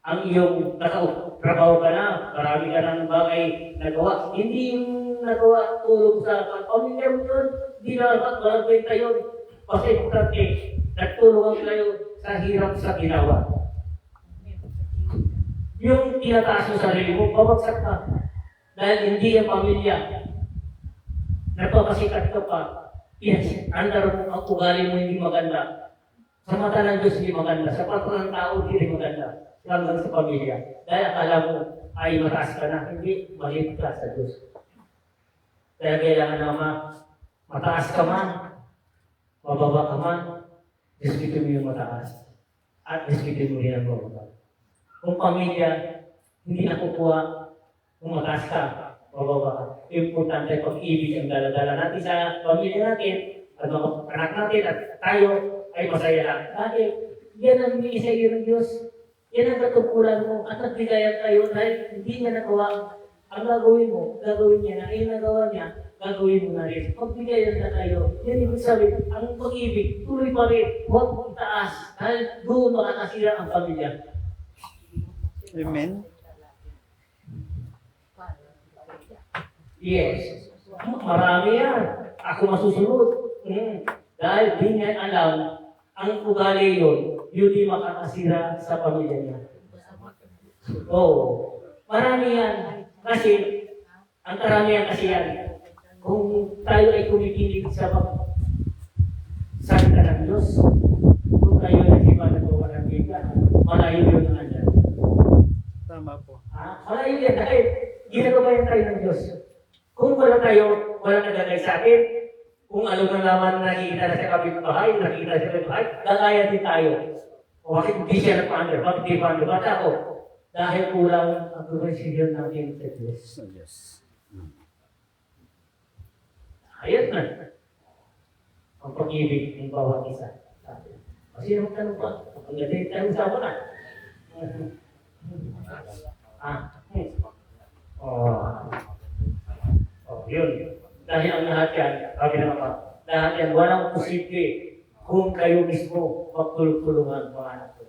ang iyong trabaho ka na, marami ka ng bagay nagawa. Hindi yung nagawa tulong sa pamilya mo yun, hindi na walang kwenta yun. Kasi importante, nagtulungan kayo sa hirap sa ginawa. Yung tinataas mo sarili mo, babagsak ka. Dahil hindi ang pamilya. Napapasikat ka pa. Yes, andar mo ang ugali mo hindi maganda. Sa mata ng Diyos hindi maganda. Sa mata ng tao hindi maganda. Hanggang sa pamilya. Dahil akala mo ay mataas ka na. Hindi, maliit ka sa Diyos. Kaya kailangan naman mataas ka man, mababa ka man, diskutin mo yung mataas. At diskutin mo rin ang mababa. Kung pamilya, hindi nakukuha, kung mataas ka, mababa ka. Importante pag-ibig ang daladala natin sa pamilya natin, at mga anak natin, at tayo ay masaya lang. Dahil yan ang hindi sa iyo ng Diyos. Yan ang katungkulan mo. At nagbigayan tayo dahil hindi niya nagawa. Ang gagawin mo, gagawin niya na. Yung nagawa niya, gagawin mo na rin. Pagbigayan na tayo, yan ibig sabihin, ang pag-ibig, tuloy pa rin. Huwag mong itaas. Dahil doon makakasira ang pamilya. Amen. Yes. Marami yan. Ako masusunod. Dahil di niya alam, ang ugali yun, yun di makakasira sa pamilya niya. Oo. Marami yan. Kasi, ang karamihan kasi yan, kung tayo ay kumikilig sa salita ng Diyos, kung tayo ay di ba nagawa ng Biblia, malayo yun ang andyan. Tama po. Malayo yan dahil ginagabayan tayo ng Diyos. Kung wala tayo, wala nagagay sa atin, kung ano na naman nakikita na sa kapitbahay, nakikita sa kapitbahay, gagaya din tayo. O bakit hindi siya nagpa-under? Bakit di pa-under? Ba't ako? Dahil kulang ang provision natin sa Diyos. Yes. Ayun na. Ang pag-ibig ng bawat isa. Kasi naman tanong pa, ang ganda yung tanong sa ako na. Yun. Dahil ang lahat yan, sabi naman pa, lahat yan, walang posible kung kayo mismo magtulog-tulungan mga anak ko.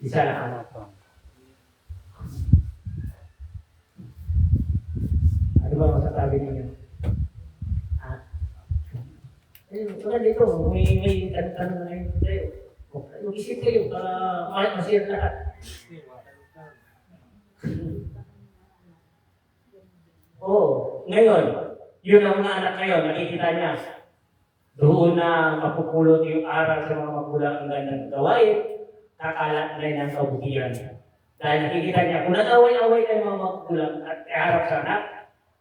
Isa lang anak ko. Ano ba masasabi ninyo? Tulad dito, may tanong na ngayon kayo. Mag-isip kayo para masira lahat. Ngayon, yun ang mga anak ngayon, nakikita niya. Doon na mapupulot yung aral sa mga magulang ang ganyang gawain, kakalat na yun ang kabutihan. Dahil nakikita niya, kung nag-away-away kayo mga magulang at iharap sa anak,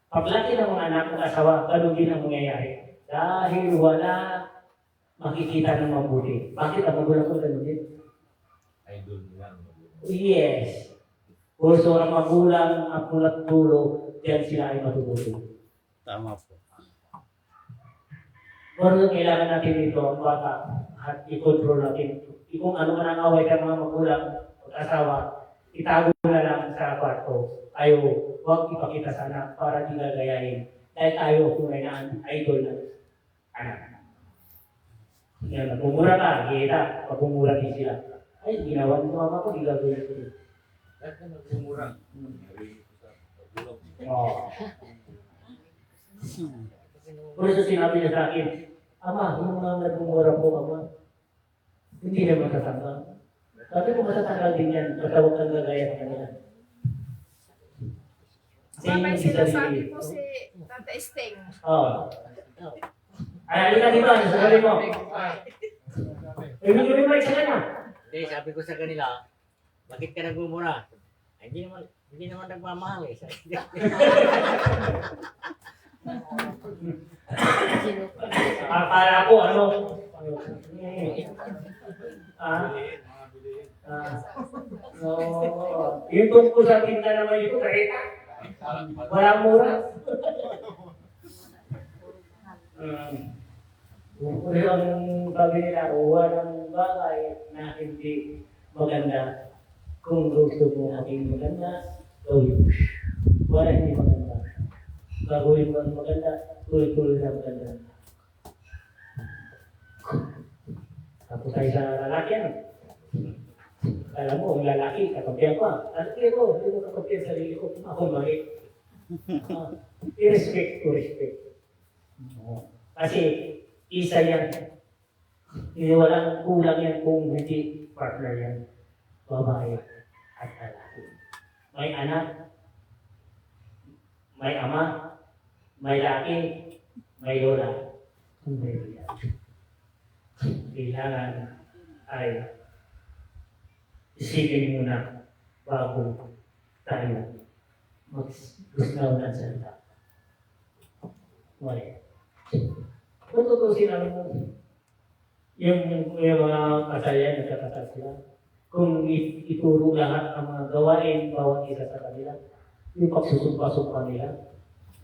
paglaki ng mga anak ng asawa, ganun din ang mangyayari. Dahil wala makikita ng mabuti. Bakit ang magulang ko ganun din? Idol lang. Yes. Also, ang magulang, ang pulat dulo, diyan sila ay matututo. Tama po. Pero kailangan natin ito, ang bata, at i-control natin. Kung ano man ang away ka mga magulang, mag-asawa, itago na ako, tayo huwag ipakita sa anak para di gagayahin. Dahil tayo tunay na idol ng anak. Yan, nagmumura ka, kita, pagmumura din sila. Ay, ginawa ni mama ko, di gagawin ko din. Lahat na nagmumura. Narinig ko sa pagulog. Oo. Por eso sinabi niya sa akin, Ama, yung mga nagmumura po, Ama, hindi na matatanggal. Sabi ko, matatanggal din yan, basta huwag kang gagaya sa kanila. Sabay sinasabi po si Tata Sting. Oo. Ay, halika dito, sasabi mo. Ibig yung mic sa kanya. Hindi, sabi ko sa kanila, bakit ka nagmumura? Ay, hindi naman nagmamahal eh. Akala ko, ano? No. Yung tungkol sa tinda naman ito, kahit walang mura. Kung ang sabi nila, walang bagay na hindi maganda. Kung gusto mo maging maganda, gawin mo. Wala hindi maganda. Gagawin mo ang maganda, tuloy-tuloy na maganda. Tapos tayo sa lalaki, ano? Alam mo, ang lalaki, kakampihan ko. Lalaki ko, hindi mo kakampihan sa sarili ko. Ako mali. I-respect ko, respect. Kasi, isa yan. Hindi walang kulang yan kung hindi partner yan. Babae at lalaki. May anak, may ama, may laki, may lola. Hindi yan. Kailangan ay isipin muna bago tayo mag-gustaw ng salita. Mali. Kung tutusin namin mo, yung mga kasayan, nagkakasal sila, kung ituro lahat ang mga gawain, bawat isa sa kanila, yung pagsusumpa-sumpa nila,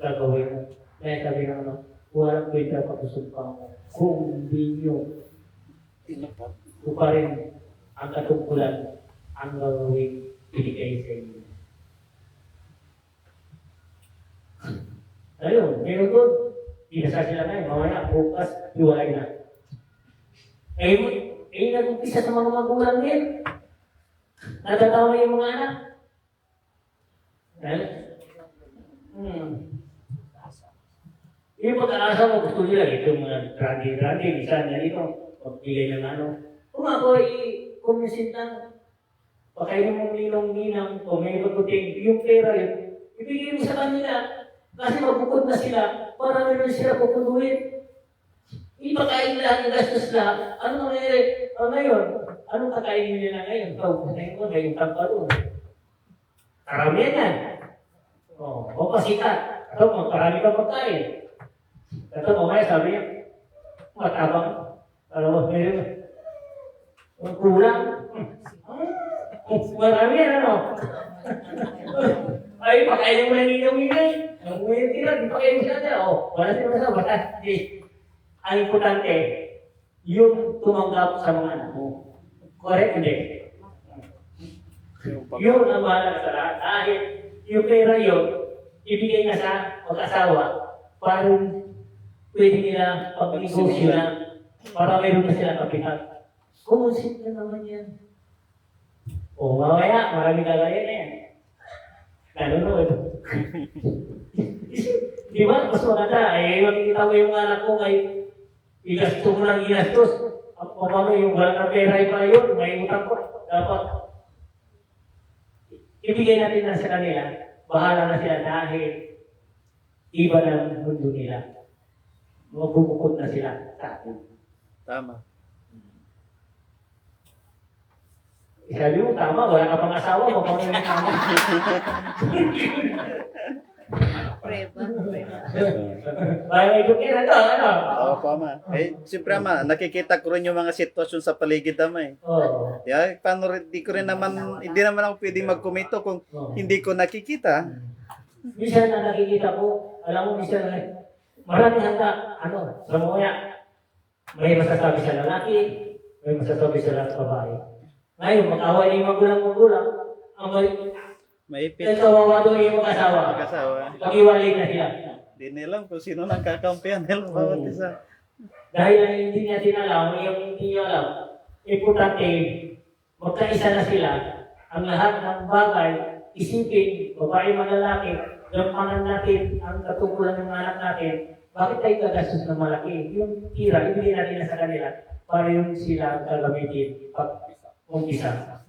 gagawin mo. Kaya sabi na ano, walang kwenta pagsusumpa mo. Kung hindi nyo, ito pa rin ang katungkulan ang gagawin binigay sa inyo. Ayun, meron doon, inasa sila ngayon, mamaya, bukas, hiwalay na. Nag-umpisa sa mga magulang din. Natatawa yung mga anak. Yung pag-aasa mo, gusto nila, ito mga grande, isa na dito, magbigay ng ano. Kung ako ay kumisintan, pakainin mo ninong-ninang, o may pagkuting, yung pera yun, ibigay mo sa kanila. Kasi magbukod na sila, para meron sila pupunduhin. Ipakain lahat ng gastos lahat. Ano nangyayari? Ngayon, anong kakainin nila ngayon? Ngayon ko, ngayon tampalo. Karamihan yan. O pasikat. Ito, magkarami ka pagkain. Ito, mamaya sabi niya, matabang. Alam mo, meron. Kulang. Marami yan, ano? Ay, pakainin mo na ninong-ninay. Ang uwi tira, di pakainin mo siya nila. Wala sila masama. Basta, ang importante, yung tumanggap sa mga anak mo. Correct, hindi? Yun ang mahalaga sa lahat. Dahil yung pera yun, ibigay na sa mag-asawa para pwede nila pag-negosyo na para mayroon na sila kapital. Kumusin na naman yan. O mamaya, maraming gagaya na yan. Nanonood. Di ba? Mas maganda. Makikita mo yung anak ko ngayon. Igastos mo lang igastos. At paano yung wala na pera yung pala yun, may utang ko. Dapat ibigay natin na sa kanila. Bahala na sila dahil iba ng mundo nila. Magbubukod na sila sa atin. Tama. Sabi mo, tama, wala ka pang asawa, paano yung tama? Preba. May ikot yan, ano? Oo, Ama. Siyempre, Ama, nakikita ko rin yung mga sitwasyon sa paligid, Ama eh. Oo. Paano rin, hindi naman ako pwedeng magkomento kung hindi ko nakikita. Minsan na nakikita ko, alam mo, minsan na, marami handa, sa mga, may masasabi sa lalaki, may masasabi sa babae. Ngayon, mag-away yung magulang-magulang, Maipit. Kaya kawawa doon yung mag-asawa. Mag-asawa. Pag-iwalay na sila. Di nila kung sino nang kakampihan nila bawat isa. Dahil hindi natin alam, yung hindi nyo alam, importante, magkaisa na sila. Ang lahat ng bagay, isipin, babae man lalaki, gampanan natin ang katungkulan ng anak natin. Bakit tayo gagastos ng malaki? Yung tira, ibigay natin na sa kanila para yung sila gagamitin pag umpisa.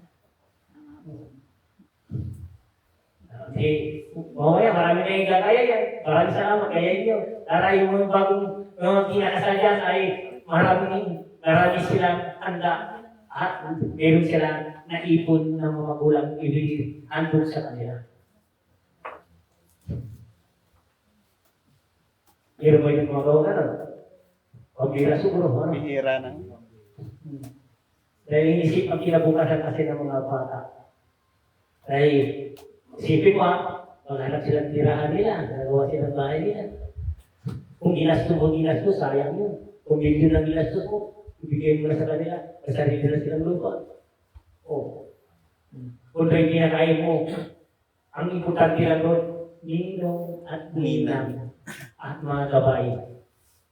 Mamaya, marami na yung gagaya yan. Maraming salamat, kaya nyo. Darayo mo yung bagong kinakasal dyan ay marami silang handa at meron silang naipon ng mga magulang ibigay handog sa kanila. Meron ba yung mga gawa na? Pabira siguro. Ano? Bihira na. Dahil inisip ang kinabukasan kasi ng mga bata. Dahil isipin mo maghanap silang tirahan nila, nagawa silang bahay nila. Kung ginastos, sayang yun. Kung milyon ang ginastos mo, ibigay mo na sa kanila, kasarili na silang lupa. Kung rin kinakain mo, ang importante lang doon, ninong at ninang at mga gabay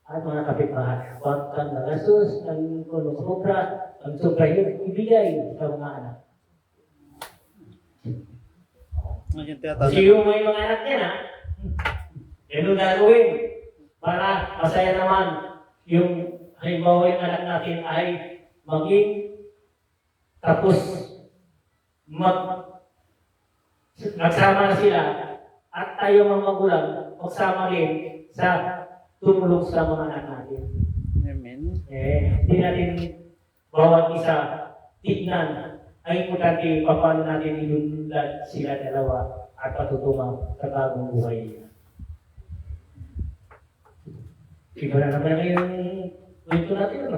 at mga kapitbahay. Huwag kang nagastos, ang sobra yun, ibigay sa mga anak. Ngayon Kasi yung may mga anak niya na, ganun gagawin para masaya naman yung halimbawa yung anak natin ay maging tapos nagsama na sila at tayo mga magulang magsama rin sa tumulong sa mga anak natin. Amen. Hindi natin bawat isa tignan. Ang importante, paano natin inunlad sila dalawa at patutungan sa bagong buhay nila. Iba na naman yung kwento natin.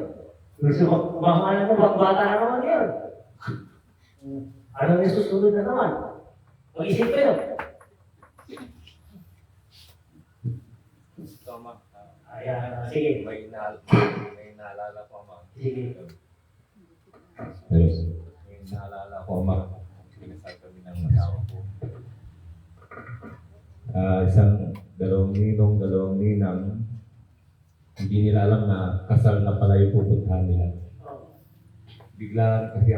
Gusto mahal mo, pagbata na naman yun. Ano yung susunod na naman? Mag-isip kayo. Tama. Ayan, sige. May naalala ko, Ama. Sige. Yes. May naalala ko, Ama. Pinasal kami ng asawa ko. Dalawang ninang, hindi nila alam na kasal na pala yung pupuntahan nila. Bigla kasi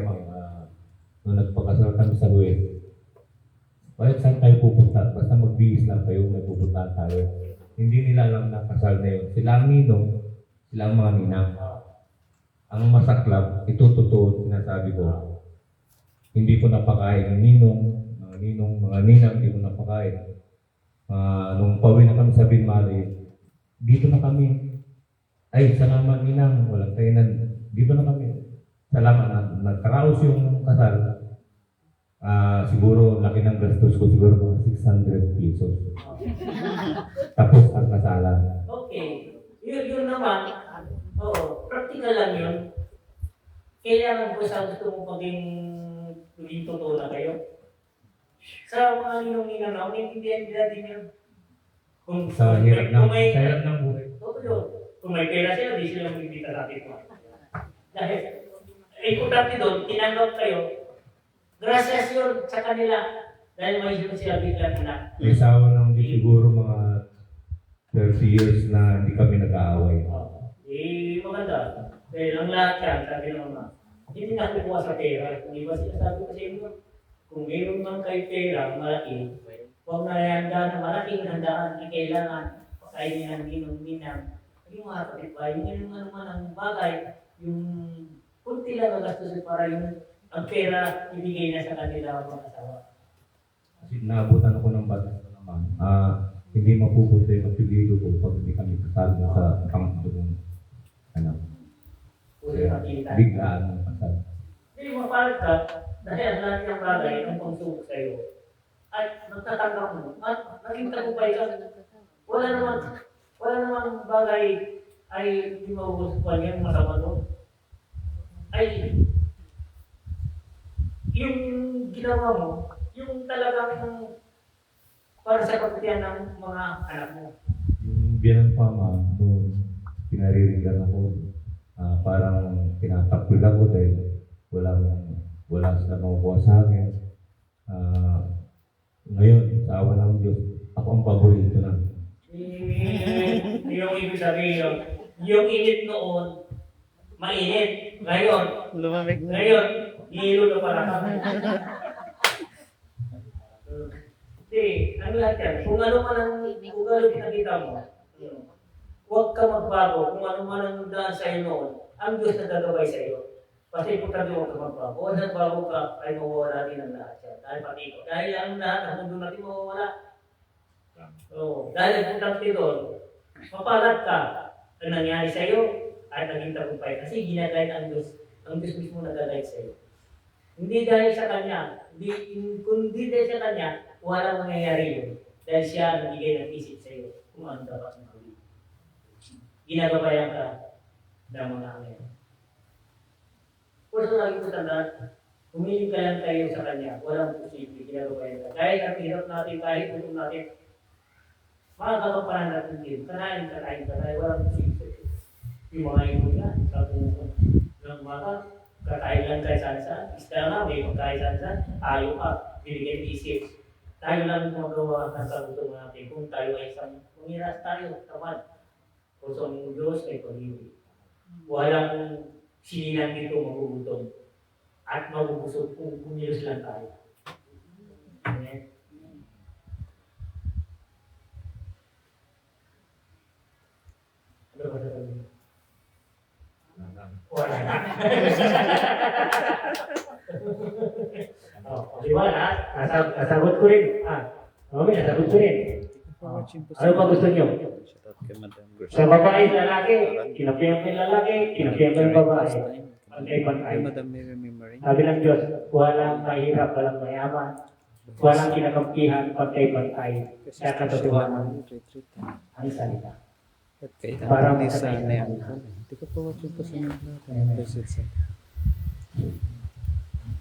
nung nagpakasal kami sa Huwes, bakit saan tayo pupunta? Basta magbihis lang kayo, may pupuntahan tayo. Hindi nila alam na kasal na yun. Sila ang ninong, sila ang mga ninang. Ang masaklap, ito totoo, sinasabi ko, hindi ko napakain ng ninong, mga ninang, hindi ko napakain. Nung pauwi na kami sa Binmali, dito na kami. Ay, salamat ninang, walang kainan. Dito na kami. Salamat, nagkaraos yung kasal. Siguro, laki ng gastos ko, siguro mga 600 pesos. Tapos ang kasalan. Okay. Yun naman, practical lang yun. Kailangan ko sa gusto mo maging totoo na kayo. Sa mga ninong-ninang na, hindi din yun. Sa hirap ng buhay. Totoo yun. Kung may pera sila, di sila mag-ibita natin. Dahil, importante doon, tinanggap kayo, gracias yun sa kanila. Dahil may yun sila biglang anak. May asawa nang di siguro mga 30 years na hindi kami nag-aaway. Maganda. Dahil ang lahat yan, sabi ng mga, hindi na kukuha sa pera. Kung iba sila sabi ko sa inyo, kung mayroon man kayo pera, malaki, huwag na handa na malaking handaan na kailangan pakainin ng ninong-ninang. Yung mga kapitbahay, yung naman ang bagay, yung kunti lang ang gastos para yung ang pera ibigay na sa kanila mga asawa. Kasi naabutan ako ng batas na naman. Hindi mapupunta yung apelido ko pag hindi kami kasal na sa pangtulong anak. Biglaan ng kasal. Hindi mapalit ka, dahil ang lahat ng bagay ang pangsubok sa iyo. At nagtatanggap mo, at naging tagumpay ka. Wala namang bagay ay hindi magugustuhan yung masama doon. Ay, yung ginawa mo, yung talagang para sa kapitian ng mga anak mo. Yung biyanan pa doon, pinaririgan ako. Parang tinatakwil ako dahil wala sila makukuha sa akin. awa ng Diyos, ako ang paborito na. Yung ibig sabihin, yung init noon, mainit. Ngayon, Lumamig na. ngayon, hilo na pala. Hindi, ano lahat yan? Kung ano man ang ugali pinakita mo, huwag ka magbago. Kung ano man ang daan sa'yo noon, ang Diyos na gagabay sa'yo. Kasi importante huwag ka magbago. Huwag nagbago ka, ay mawawala din ang lahat yan. Dahil pati ito. Dahil ang lahat, ang mundo natin mawawala. Dahil ang importante doon, mapalat ka. Ang nangyari sa'yo, ay naging tagumpay. Kasi ginagayad ang Diyos. Ang Diyos mismo nagagayad sa'yo. Hindi dahil sa Kanya, kundi dahil sa Kanya, walang mangyayari yun. Dahil siya nagbigay ng isip sa iyo kung ano dapat na gawin. Ginagabayan ka ng mga angel. Kung sa lagi ko tandaan, humiling ka lang tayo sa Kanya, walang posible, ginagabayan ka. Kahit ang hirap natin, kahit gutom natin, makakakapanan natin din. Kanain, walang posible. Yung mga ito na, sa kung ng mata, kakain lang tayo saan-saan. Isda na, may pagkain saan-saan, ayaw ka, binigay ng isip. Tayo lang magawa ng kagutom natin kung tayo ay isang pumiras tayo, tamad. Kung sa mga Diyos ay pag-ibig. Walang sinilang dito magugutom at mabubusog kung pumilos lang tayo. Amen. Ano ba sasabihin? Wala na. Di ba na? Nasagot ko rin. Nasagot ko rin. Ano ba gusto niyo? Sa babae, lalaki, kinapiyan ko yung lalaki, kinapiyan ko yung babae. Pantay-pantay. Sabi ng Diyos, walang mahirap, walang mayaman, walang kinakampihan, pantay-pantay. Kaya katotohanan ang salita. Para makatayin na yan.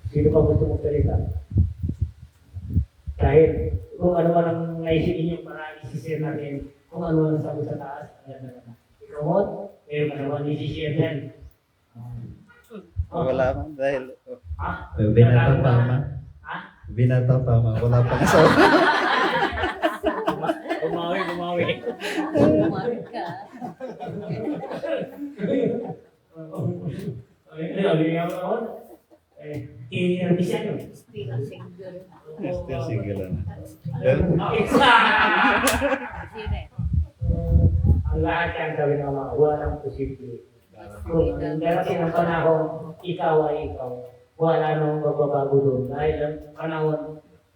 Sino pa gusto mong salita? Dahil kung ano man ang naisip niyo para isisir natin, kung ano ang sabi sa taas, ikaw mo, meron ka naman isisir yan. Wala pa dahil Binatang tama. Binatang tama. Wala pang asawa. Bumawi. Umawit ka. Inerbisan yun. Still single. still single na. Ang lahat yan gawin ng mga walang posible. Kung darating ang panahon, ikaw ay ikaw. Wala nang magbabago doon. Dahil ang panahon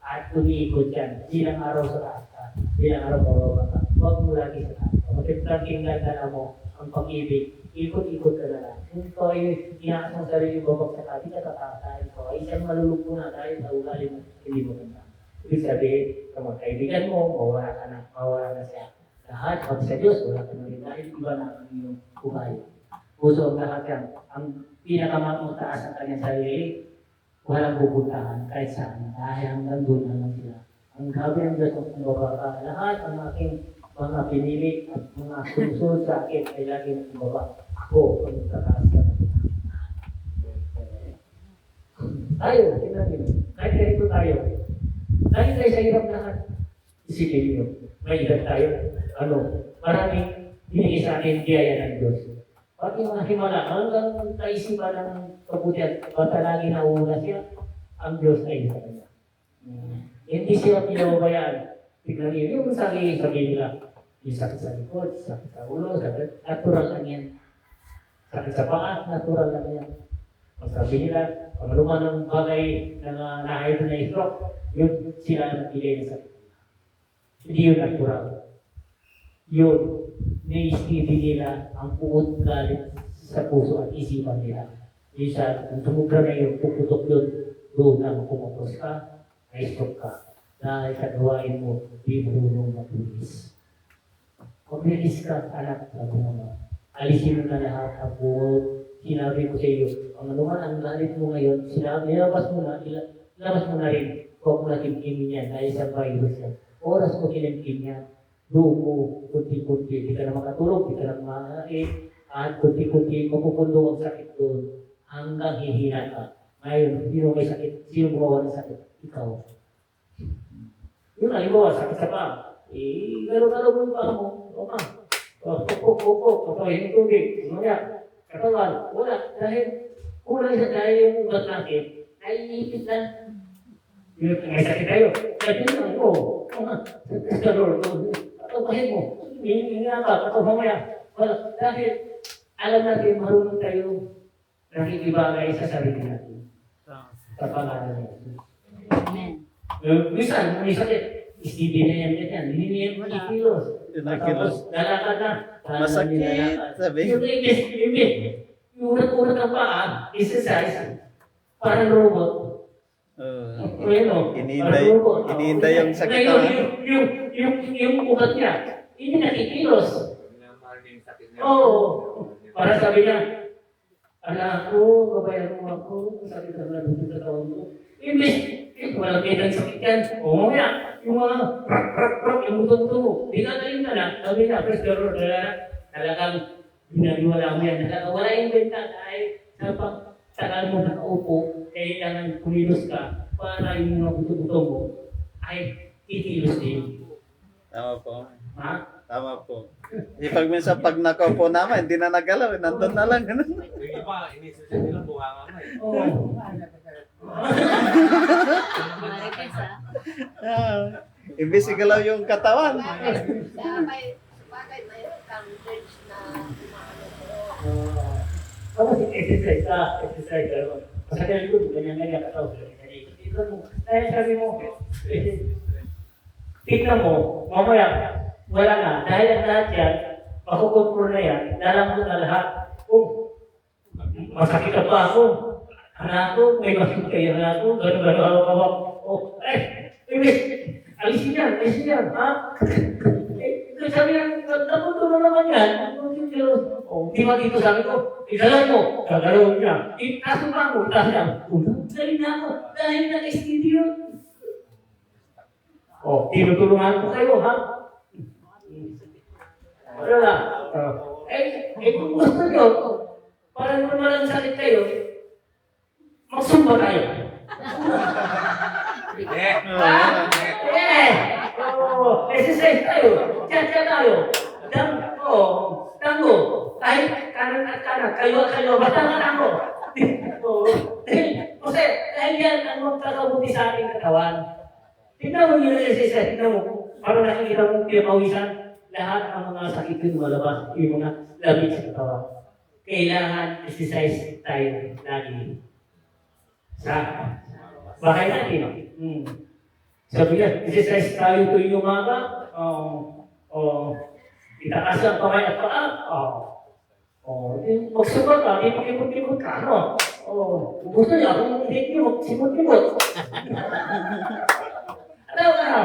at umiikot yan. Silang araw sa taas ka. Silang araw bababa ka. Huwag mo lagi sa taas ka. Magkipagkinggan ka na mo ang pag-ibig. Ikot-ikot ka na lang. Kung ikaw ay inaas ng sarili babagsak ka, di ka tatasa. Ikaw ay isang malulugpo na dahil sa ulalim hindi mo ganda. Ibig sabihin, kung magkaibigan mo, mawala na siya. Lahat, pag sa Diyos, wala ka na rin. Dahil iba na ang iyong ugali. Puso ang lahat yan. Ang pinakamataas ng kanyang sarili, walang pupuntahan kahit saan. Dahil hanggang doon na lang sila. Ang gabi ng Diyos ng bababa, lahat ang aking mga pinili at mga susunod sa akin ay lagi ng baba. Ako ang tataas ka. Tayo, tingnan nyo. Kahit ganito tayo. Dahil tayo sa hirap lahat. Isipin nyo. May edad tayo. Maraming binigay sa akin biyaya ng Diyos. Pag yung mga himala, hanggang kaisipan ng kabutihan, basta lagi nauuna siya, ang Diyos ay sa kanya. Hindi siya pinababayaan. Tignan niyo, yung sabi nila, yung sakit sa likod, sakit sa ulo, sakit, natural lang yan. Sakit sa paa, natural lang yan. Ang sabi nila, kung ano man ang bagay na nahayod na stroke, yun sila ang nagbigay na sakit. Hindi yun natural. Yun, naiisipin nila ang puot galit sa puso at isipan nila. Yung sa, kung tumubra na yun, puputok yun, doon na kumapos ka, na-stroke ka. Dahil sa gawain mo, di marunong matulis. Maglilis ka, anak, sabi naman. Alisin mo na lahat ang buod. Sinabi ko sa iyo, ang anuman ang galit mo ngayon, ilabas mo na rin. Huwag mo na kimkimin yan dahil sa virus yan. Oras mo kinimkim yan. Doon mo, kunti-kunti, di ka na makatulog, di ka na kumakain, at kunti-kunti, mapupundo ang sakit doon hanggang hihina ka. Ngayon, sino may sakit? Sino gumawa ng sakit? Ikaw. Yun, halimbawa, sakit sa paa. Galaw-galaw mo yung paa mo. Okay. Patayin yung tubig. Mamaya, katawan, wala. Dahil kulang sa dahil yung ugat natin, ay ipit lang. May sakit tayo. Sabi lang ko, sa Lord, patayin mo. Hindi nga ka, mamaya. Wala. Dahil alam natin, marunong tayo nakikibagay sa sarili natin. Sa pangalan natin. Amen. Minsan, may sakit. STD na yan, ganyan. Hindi niya yung kilos. Nakikilos. Tapos, lalakad na. Masakit, sabi. Yung unat-unat ang paa, exercise, parang robot. Hinihintay yung sakit Ngayon, na. yung ugat niya, hindi nakikilos. Marami yung sakit niya. Oo. Para sabi niya, anak ko, babayan mo ako, sakit na lang sa taon ko. Walang pinang sakit yan. Oo nga, yung mga yung buto-buto mo. Di ka tayo na lang, sabi niya, praise the Lord, talagang ginagawa mo yan. Wala yung benta dahil sa pagtagal mo nakaupo, kailangan kumilos ka para yung mga buto-buto mo ay kikilos din. Tama po. Ha? Tama po. Pag minsan pag nakaupo naman, hindi na nagalaw. Nandun na lang. Yung iba, inisip nila bunganga mo eh. Oo. Marites Imbis igalaw yung katawan. Bagay na yun, ang bridge na umaano ko. Tapos exercise ka, exercise ka. Masakit ko, ganyan-ganyan ka tao. Dahil sabi mo, tignan mo, mamaya, wala na. Dahil ang lahat yan, makukontrol na yan, dalang mo na lahat. Kung masakit ka pa ako, anak ko, may masakit kayo anak ko, gano'n-gano'n hawak-hawak. Alisin yan, ha? Sabi yan, napunto na naman yan. Di ba dito sabi ko, idalay mo, gagalaw niya. Itasuma mo, tasya. Dali na ako, dahil na-STD yun. Tinutulungan ko kayo, ha? Wala lang. Kung gusto nyo, para naman walang sakit kayo, magsumba kayo. Exercise tayo. Tiyan tayo. Tango. Kahit kanan at kanan. Kayo at kayo. Basta nga tango. Kasi dahil yan ang magkakabuti sa ating katawan. Tignan mo yung exercise. Tignan mo. Parang nakikita mo pinapawisan. Lahat ang mga sakit yung malabas. Yung mga labit sa katawan. Kailangan exercise tayo lagi. Sa bahay natin. Sabi niya, exercise tayo tuwing umaga. Itaas ang kamay at paa. Magsubat ka, ipag-ipot-ipot ka, no? Gusto niya, kung hindi niyo, simot-simot. Ano ka na?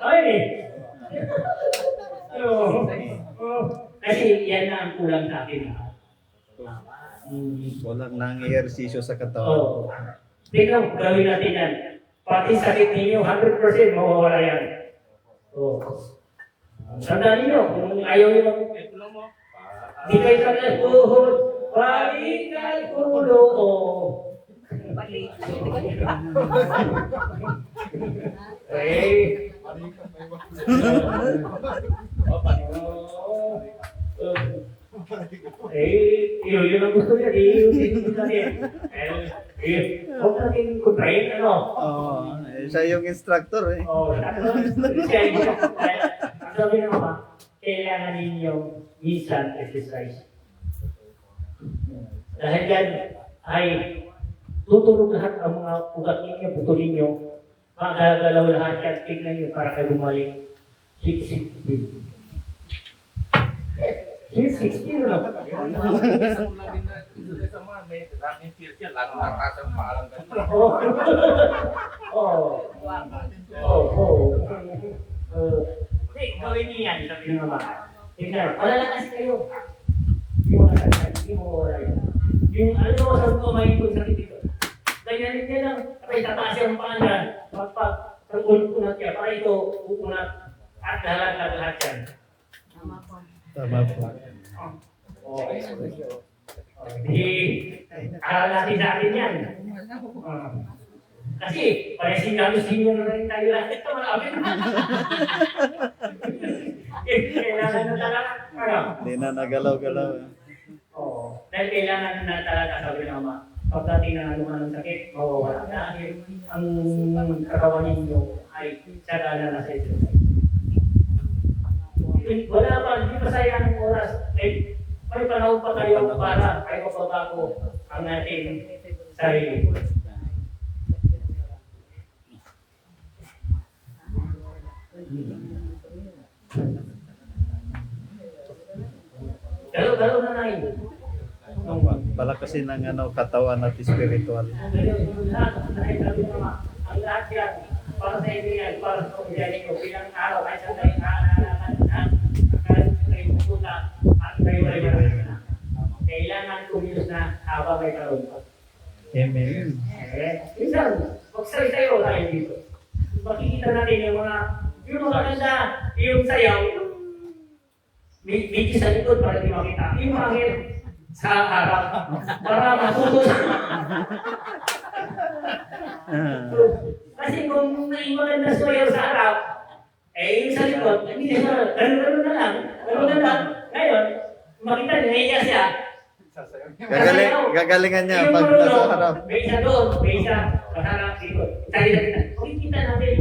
Ay! Kasi yan na ang kulang sa akin. Walang nang-ehersisyo sa katawan. Tingnan, gawin natin yan. Pati sakit ninyo, 100% mawawala yan. Tandaan ninyo, kung ayaw nyo di kayo sa tuhod, balikan ulo. Yun ang gusto niya, huwag natin kontrahin, ano? Siya yung instructor eh. Sabi na naman, kailangan ninyong minsan exercise. Dahil yan ay tutulog lahat ang mga ugat ninyo, buto ninyo, magagalaw lahat yan, tignan nyo para kayo bumalik. 660. 660 na. Gawin niyo yan, sabi ng mga. Tingnan, wala lang kasi kayo. Hindi mo wala yun. Yung ano, sabi ko, may ikot sa dito. Ganyan niya lang, kapag tataas yung pangalan, pag-ulot ko natin, para ito, uunat, at lahat yan. Tama po. Di, aral natin yan. Kasi, senior na rin tayo lahat. Ito, malapit na. Kailangan na talaga, ano? Hindi na nagalaw-galaw. Oo. Dahil kailangan na talaga, sabi ng ama, pagdating na naman ng sakit, mawawala. Dahil ang katawan ninyo ay sagana na sa ito. Wala pa, hindi pa sayang ang oras. May panahon pa tayo para ay mapabago ang ating sarili. Galo na na yun. Pala kasi ng katawan at spiritual. Ang lahat yan, para sa inyo yan, para sa pagdali ko, bilang araw ay sa tayo kaalaman kayo pupunta at kayo ay marami na. Kailangan kumilos na habang may karoon pa. Amen. Minsan, magsasayaw tayo dito. Makikita natin yung mga ganda, yung sayaw, medyo sa likod para di makita. Yung hangin sa harap, para matutos. Kasi kung may maganda sayaw sa harap, yung sa likod, hindi na gano'n na lang. Ngayon, makita niya siya. Gagalingan niya pag nasa harap. May isa doon, may isa maharap dito. Tayo na kita. Makikita natin.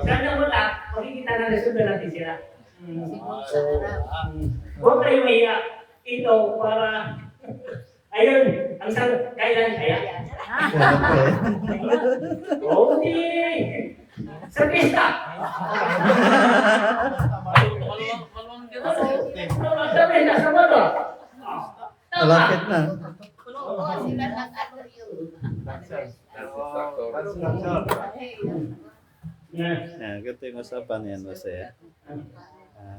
Sana wala, makikita natin, sundan natin sila. Huwag kayo mahiya. Ito para, ayun, ang sagot, kailan kaya? Okay. Sa pista. Sa pista, sa moto. Malapit na. Oo, sila nag-ano yun. Ganito yung usapan yan, masaya.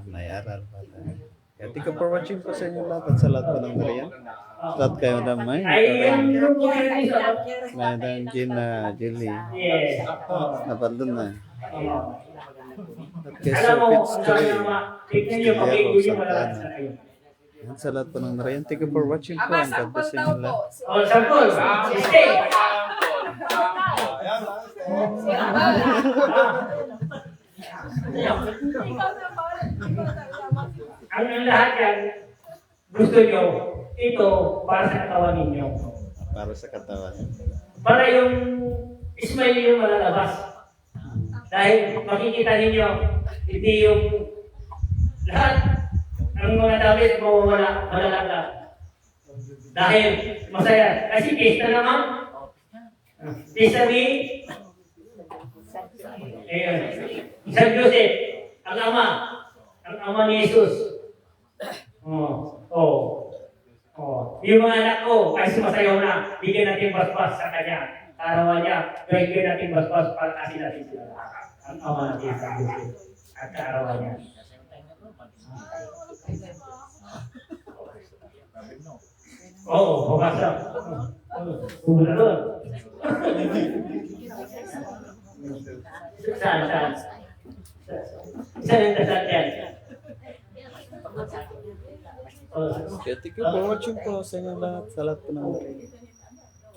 May aral pa tayo. Kaya thank you for watching po sa inyo lahat at sa lahat po ng nariyan. Lahat kayo na may Madam Gina, Jilly. Yes. Napandun na. At kay Alam mo, Sopits ang sabi Tuloy. naman, tignan nyo, pag-iuwi nyo malalakas na kayo. Yan sa lahat po ng nariyan. Thank you for watching po. Ang God bless sa inyo lahat. O, sampol, stay! Ang lahat yan, gusto nyo, ito para sa katawan ninyo. Para sa katawan. Para yung smile ninyo malalabas. Dahil makikita ninyo, hindi yung lahat ng mga damit mawawala, malalaglag. Dahil masaya. Kasi pista naman. Pista ni San Joseph, ang ama ni Jesus. Yung mga anak ko, ay sumasayaw na, bigyan natin basbas sa kanya. Karawan niya, bigyan natin basbas para kasi natin sila. Ang ama natin San Joseph at karawan niya. Oo, bumasa. Bumasa doon. Saan? Saan ang dasal yan? Kaya thank you for watching po sa inyo lahat. Sa lahat po ng nariyan.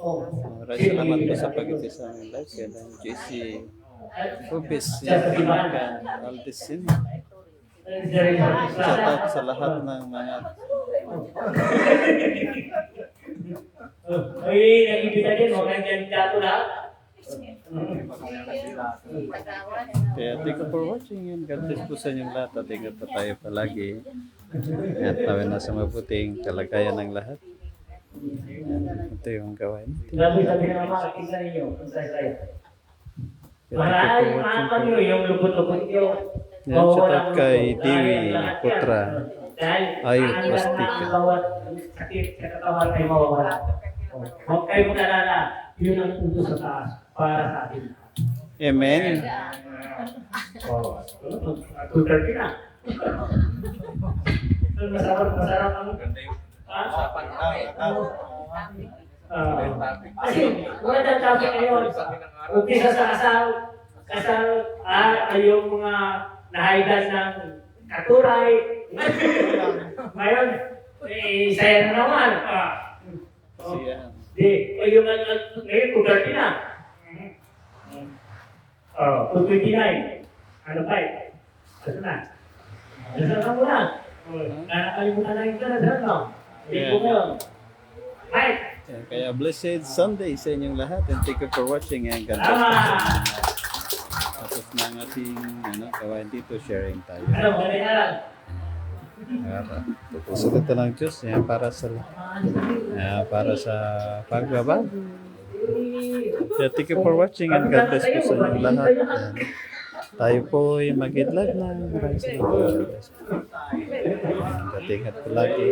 Oh. Maraming salamat po sa pag-ibig sa aming live. Kaya lang JC Rubis, Aldesin. Shout out sa lahat ng mga Ay, nag-ibig din, huwag kang kandidato lahat. Kaya thank you for watching yun. God bless po sa inyong lahat at ingat po tayo palagi. At nawin na sa mabuting kalagayan ng lahat. Ito yung gawain. Grabe sabi ng mga kakita ninyo, ang saya-saya. Kaya thank you for watching po. Maraming yung lubot-lubot nyo. Yan, shout out kay Dewi Putra. Ayo, plastika. Bawat sakit sa katawan ay mawawala. Huwag kayo mag-alala, yun ang utos sa taas para sa atin. Amen. Tutor ka na. Masarap ang... Kasi wala na topic ngayon. Umpisa sa kasal, yung mga nahidan ng katuray. Ngayon, saya na naman. Siya. Ngayon, tutor ka na. Oh, 229. Ano pa eh? Ano na? Dasal ka muna. Nakakalimutan na yung dasal, no? Hindi ko ngayon. Right. Yan, kaya blessed Sunday sa inyong lahat and thank you for watching and God bless Tama! Tapos na ang ating gawain dito, sharing tayo. Ano, ganyan na lang. Susunod na lang Diyos yan, para sa pagbaba. Yeah, thank you for watching and God bless po sa inyong lahat. Yan. Tayo po ay mag-idlag na. Maraming salamat. Ingat po lagi.